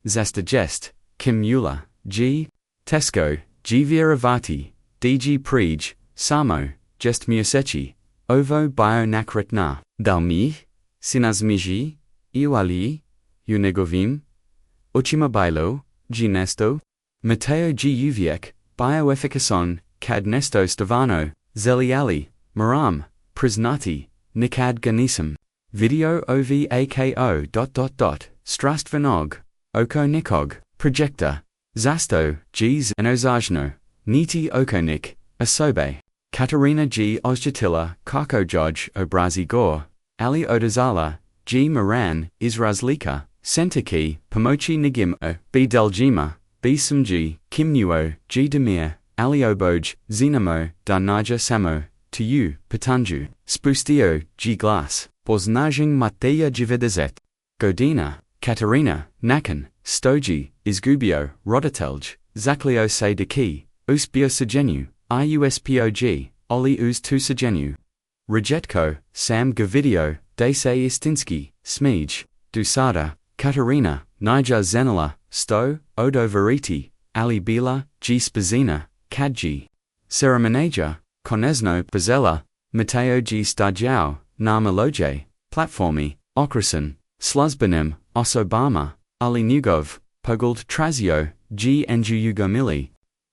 [SPEAKER 1] Zastajest, Kim Mula, G. Tesco, G Vieravati, DG Prij, Samo, Jest Musechi, Ovo Bio Nakritna, Dalmi, Sinazmiji, Iwali, Unegovim, Uchimabilo, G Nesto, Mateo G Uviek, Bioefficason, Kad Nesto Stavano, Zeliali, Maram, Priznati, Nikad Ganisum, Video OVAKO. Strastvanog, Oko Nikog, Projector, Zasto, G's Enozajno, Niti Okonik, Asobe, Katarina G Ozjatila, Kako Joj Obrazi Gore, Ali Odazala, G Moran, Izrazlika, Sentaki, Pomochi Nigim O, B Daljima, B Sumji, Kimnuo, G Demir, Ali Oboj, Zinamo, Darnaja Samo, To You, Patanju, Spustio, G Glass, Poznažing Mateja 90. Godina, Katarina, Nakan, Stoji, Izgubio, Roditelj, Zaklio se deki, Uspio Sajenu, Iuspog, Oli uz tu Sajenu. Rijetko, Sam Gavidio, Dase Istinski, Smij, Dusada, Katarina, Nija Zenila, Sto, Odo Veriti, Ali Bila, G Spazina, Kadji. Ceremanaja, Konezno, Bazela, Mateo G Stajiao, Narmaloje, Platformi, Okrason, Sluzbanim, Osobama, Ali Nugov, Pogald Trazio, G Njuyugomili.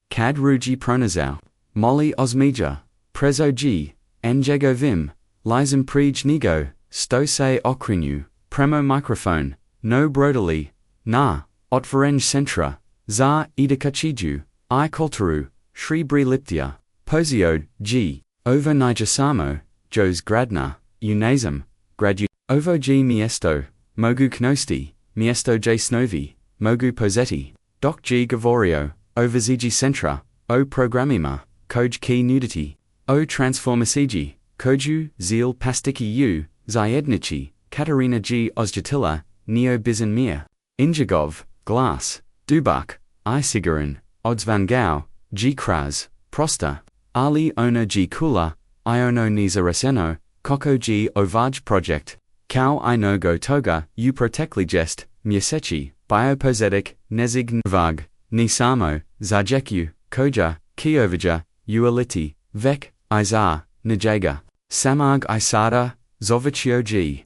[SPEAKER 1] Kad Ruji Pronazao, Molly Osmija, Prezo G, Njegovim, Lizam Prij Nigo, Sto se Okrinu, Premo Microphone, No Brodali, Na, Otvarenj Centra, Za Idakachiju, I Kulturu, Shri Bri Liptia, Posiod, G, Ovo Nijasamo, Jos Gradna, Unazam, Gradu, Ovo G Miesto, Mogu Knosti, Miesto J Snovi, Mogu Posetti, Doc G Gavorio, Ovazigi Centra, O Programima, Koj Ki Nudity, O Transformasigi, Koju, Zeal Pastiki U, Zayednichi, Katarina G Ozjatila, Neo Bizanmir, Injagov, Glass, Dubak, I Sigarin, Odzvangao, G Kraz, Prosta, Ali Ona G Kula, Iono Nizaraseno, Koko G Ovaj Project, Kao Inogo Toga, U Protekli Jest, Miesechi, Biopozetic, Nezig Nvag, Nisamo, Zajeku, Koja, Kiovaja, Ualiti, Vek, Izar, Najega, Samag Isada, Zovicio G.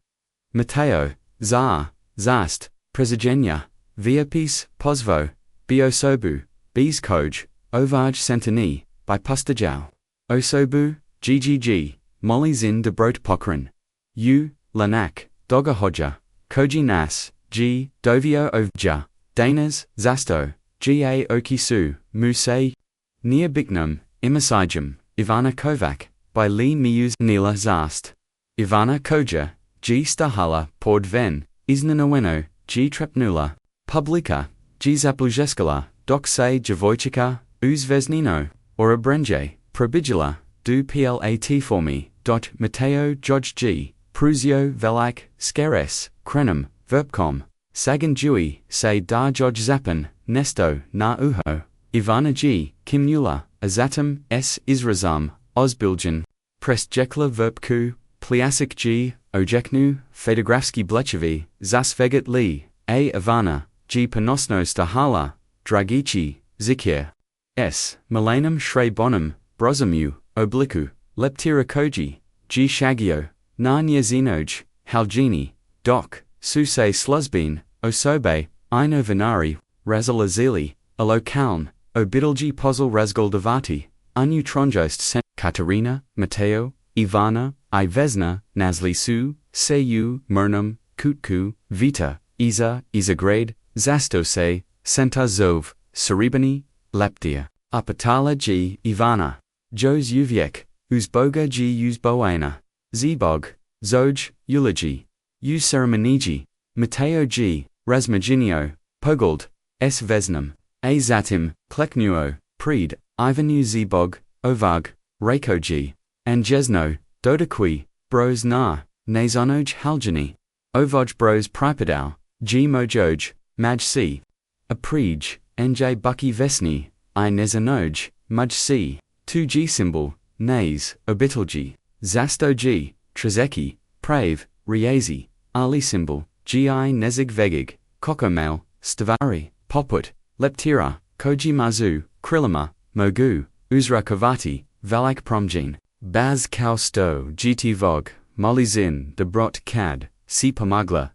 [SPEAKER 1] Mateo, Zar, Zast, Prezagenia, Viapis, Pozvo, Biosobu, Bees Koj, Ovaj Santani, by Pustajau. Osobu, GGG, Molly Zin de Brot Pokrin. U, Lanak, Dogahoja, Koji Nas, G, Dovio Ovja, Danas, Zasto, Ga Okisu, Musei, Nia Biknum, Imasijum, Ivana Kovac, by Lee Miuz Nila Zast. Ivana Koja, G Stahala, Pordven, Iznanoweno, G Trepnula, Publika, G Zaplujeskala, Dok se Djevojčica, uz Veznino, or Obrenje, Probidula, du Plat for me, dot Mateo Jodge G, Pruzio Velak, Skeres, Krenum, Verpcom, Sagan Dewey, say da Jodge Zappen, Nesto, na Uho, Ivana G, Kim Nula, Azatum, S. Izrazam, Ozbiljan, Prestjekla Verpku, Pliasik G, Ojeknu, Fedografski Blechevi, Zasvegat Li, A. Ivana, G. Panosno Stahala, Dragici, Zikir. S. Milanum Shrey Bonum, Brozamu, Obliku, Leptira Koji, G. Shagio, Na Nyezinoj, Halgini, Doc, Suse Sluzbin, Osobe, Ino Vinari, Razalazili, Alokaln, Obidalji Pozzel Razgoldavati, Anu Tronjost Sen, Katarina, Mateo, Ivana, Ivezna, Nazlisu, Seyu, Murnum, Kutku, Vita, Iza, Izagrade, Zastose, Senta Zov, Saribani, Leptia, Apatala G. Ivana, Jos Uviek, Uzboga G. Uzboana, Zebog, Zoj, Eulogy, Useremaniji, Mateo G. Razmaginio, Pogald, S. Vesnum, A. Zatim, Kleknuo, Preed, Ivanu Zebog, Ovag, Rako G. Anjesno, Dodakwi, Bros Na, Nazonoj Halgini, Ovoj Bros Pripadao, G. Mojoj, Maj C. Aprij, NJ Bucky Vesni, I Nezanoj, Mudge C. 2G symbol, Naze, Obitalji, Zasto G. Trzeki, Prave, Riazi, Ali symbol, Gi Nezig Vegig, Kokomail, Stavari, Poput, Leptira, Koji Mazu, Krilima, Mogu, Uzra Kovati, Valak Promjin, Baz Kausto, GT Vog, Molizin, Debrot Kad, Si Pomagla,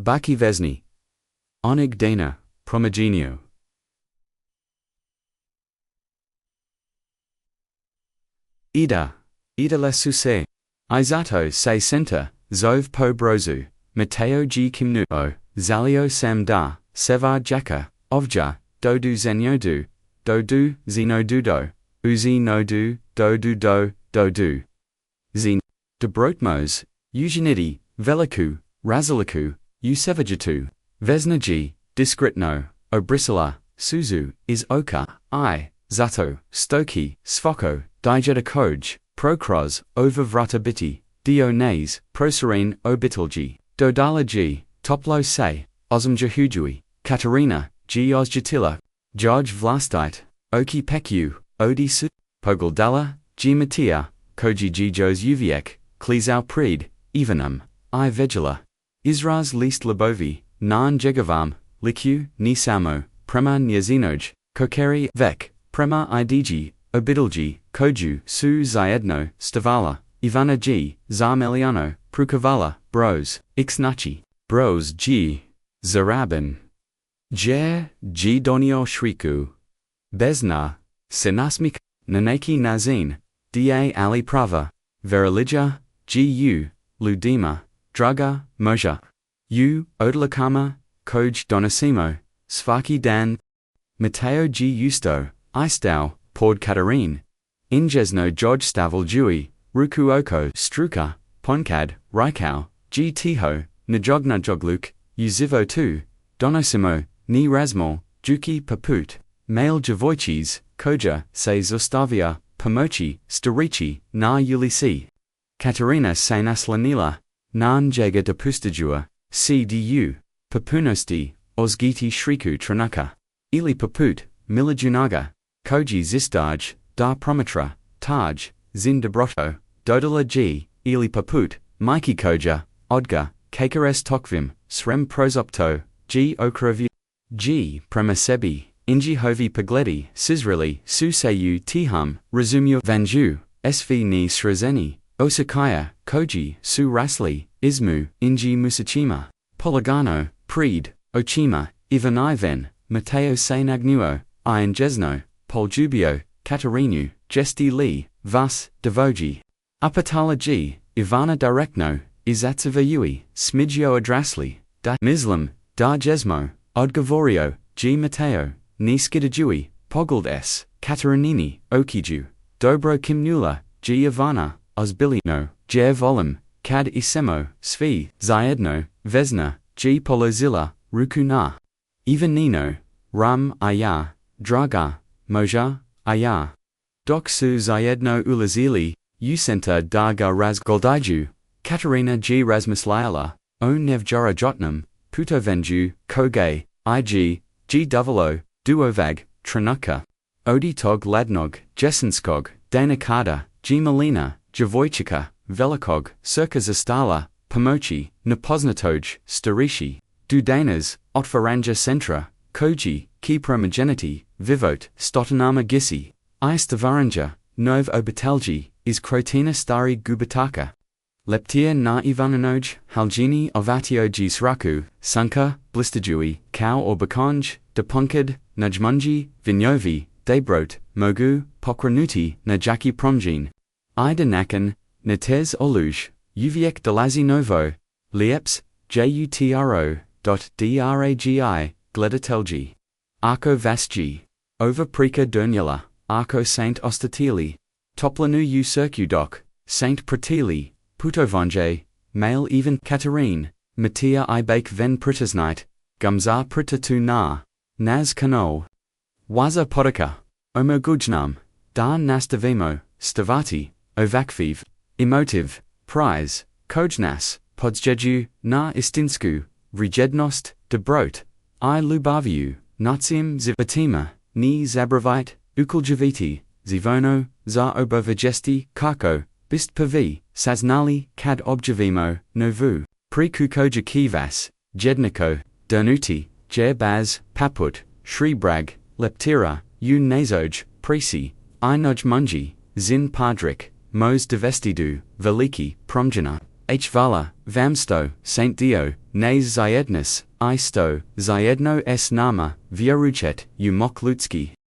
[SPEAKER 1] Baki Vesni, Onig Dana, Promaginio. Ida le Suse, Izato se Senta, Zove po Brozu, Mateo G. Kimnuo, Zalio Samda, Sevar Jaka, Ovja, Dodu Zenyodu, Dodu, Zenodudo, Uzi Nodu, Dodu, Zin, Dobrotmos, Eugenidi, Veliku, Razaliku, Usevajatu, Vesnaji, Diskritno, Obrisala, Suzu, Is Oka, I, Zato, Stoki, Svoko, Dijeta Koj, Prokros, Over Vrata Biti, dio nes, proserine obitilgi, dodala g, toplo se, ozmja hujui, Katarina, g ozjatila, Joj vlastite, oki peku, odisu, pogledala, g matia, koji g jos uviek, klizau pred, evenum, I vegula. Izraz list libovi, nan jegavam, liku, ni samo, prema njezinoj, kokeri vek, prema idg, obidilgi, koju, su zajedno, stavala, Ivana g, za meliano, prukavala, bros, ixnachi, bros g, zarabin. G donio shriku. Bezna, senasmik, nanaki nazin, da ali prava, verilija, gu, ludima, draga, moja. Odlakama, koj donasimo, svaki dan. Mateo g justo, istau, pod Katarine. Injesno joj stavel jui, ruku oko struka, Ponekad, rikau, g tiho, najogna jogluk, uzivo tu, donosimo, ni razmo, juki paput, male Djevojčic, koja, se zostavia, pomaže, starici, na ulisi. Katarina se naslanila, nan njega dopustajua, cdu, popunosti, ozgiti shriku tranuka. Ili paput, milijunaga, koji zistaj, da promatra, taj, zin dobroto, dodala g, ili paput, miki koja, odga, kakares tokvim, srem prosopto, g okravia. G. Premasebi, inji hovi pogledaju, sizreli, suseju tiham, razumju vanju, sv ni srazeni, osakaya, koji, su rasli, izmu, inji musachima, polagano, pred, ochima, Ivan, Mateo se nagnuo, ian jesno, poljubio, Katarinu, gesti li, vas, devoji. Apatala g, Ivana direktno, izatsavayui, smidjo odrasli, da mislam, da jesmo. Odgovorio, g Mateo, ni skidajui, pogled s, Katarinini, okiju, dobro kimnula, g Ivana, ozbilino, volim, kad isemo, svi, zajedno, vezna, g polozilla, rukuna. Ivanino, ram aya, draga, moja, aya. Dok su zajedno ulazili, usenta daga razgoldaju, Katarina g razmislila, o nevjara jotnam, putovenju, koge, g dovolo, duovag, tranuka. Odi tog ladnog, jesenskog, danakada, g malina, Djevojčica, velikog, circa zastala, pomoći, nepoznatoj, starici, dudanas, otvaranja centra, koji, ki promogeniti, vivot, stotanama gisi, I stavaranja, nov obitelji, iz krotina stari gubataka. Leptia na Ivananoj, Halgini ovatio sraku, sunka, blistajui, cow or bakonj, de Ponekad, najmunji, vinyovi, debrot, mogu, pokranuti, najaki promjin. Ida nakan, netez oluj, uviek delazi novo, lieps, jutro, dragi, gledatelji. Arko vasji. Over preka durnula, arko saint ostatili. Toplanu u circudok, saint pratili. Putovanje, male even Katarine, Matia I bake ven pritasnight, gumza pritatu na, naz kanol. Waza podika, omogujnam, da nastavimo, stavati, ovakviv, emotive, prize, kojnas, podsjeju, na istinsku, vrijednost, dobrot, I lubaviu, natsim zivatima, ni zabravite, ukuljaviti, zivono, za obovajesti, kako, bist pavi, saznali, kad objavimo, novu, prekukoja kivas, jedniko, dernuti, baz, paput, shribrag, leptira, nazoj, presi, inoj munji, zin padrik, mos devestidu, veliki, promjena, vala, vamsto, saint dio, nes zajednis, isto, zayedno s nama, vjeruchet, mok ludzki.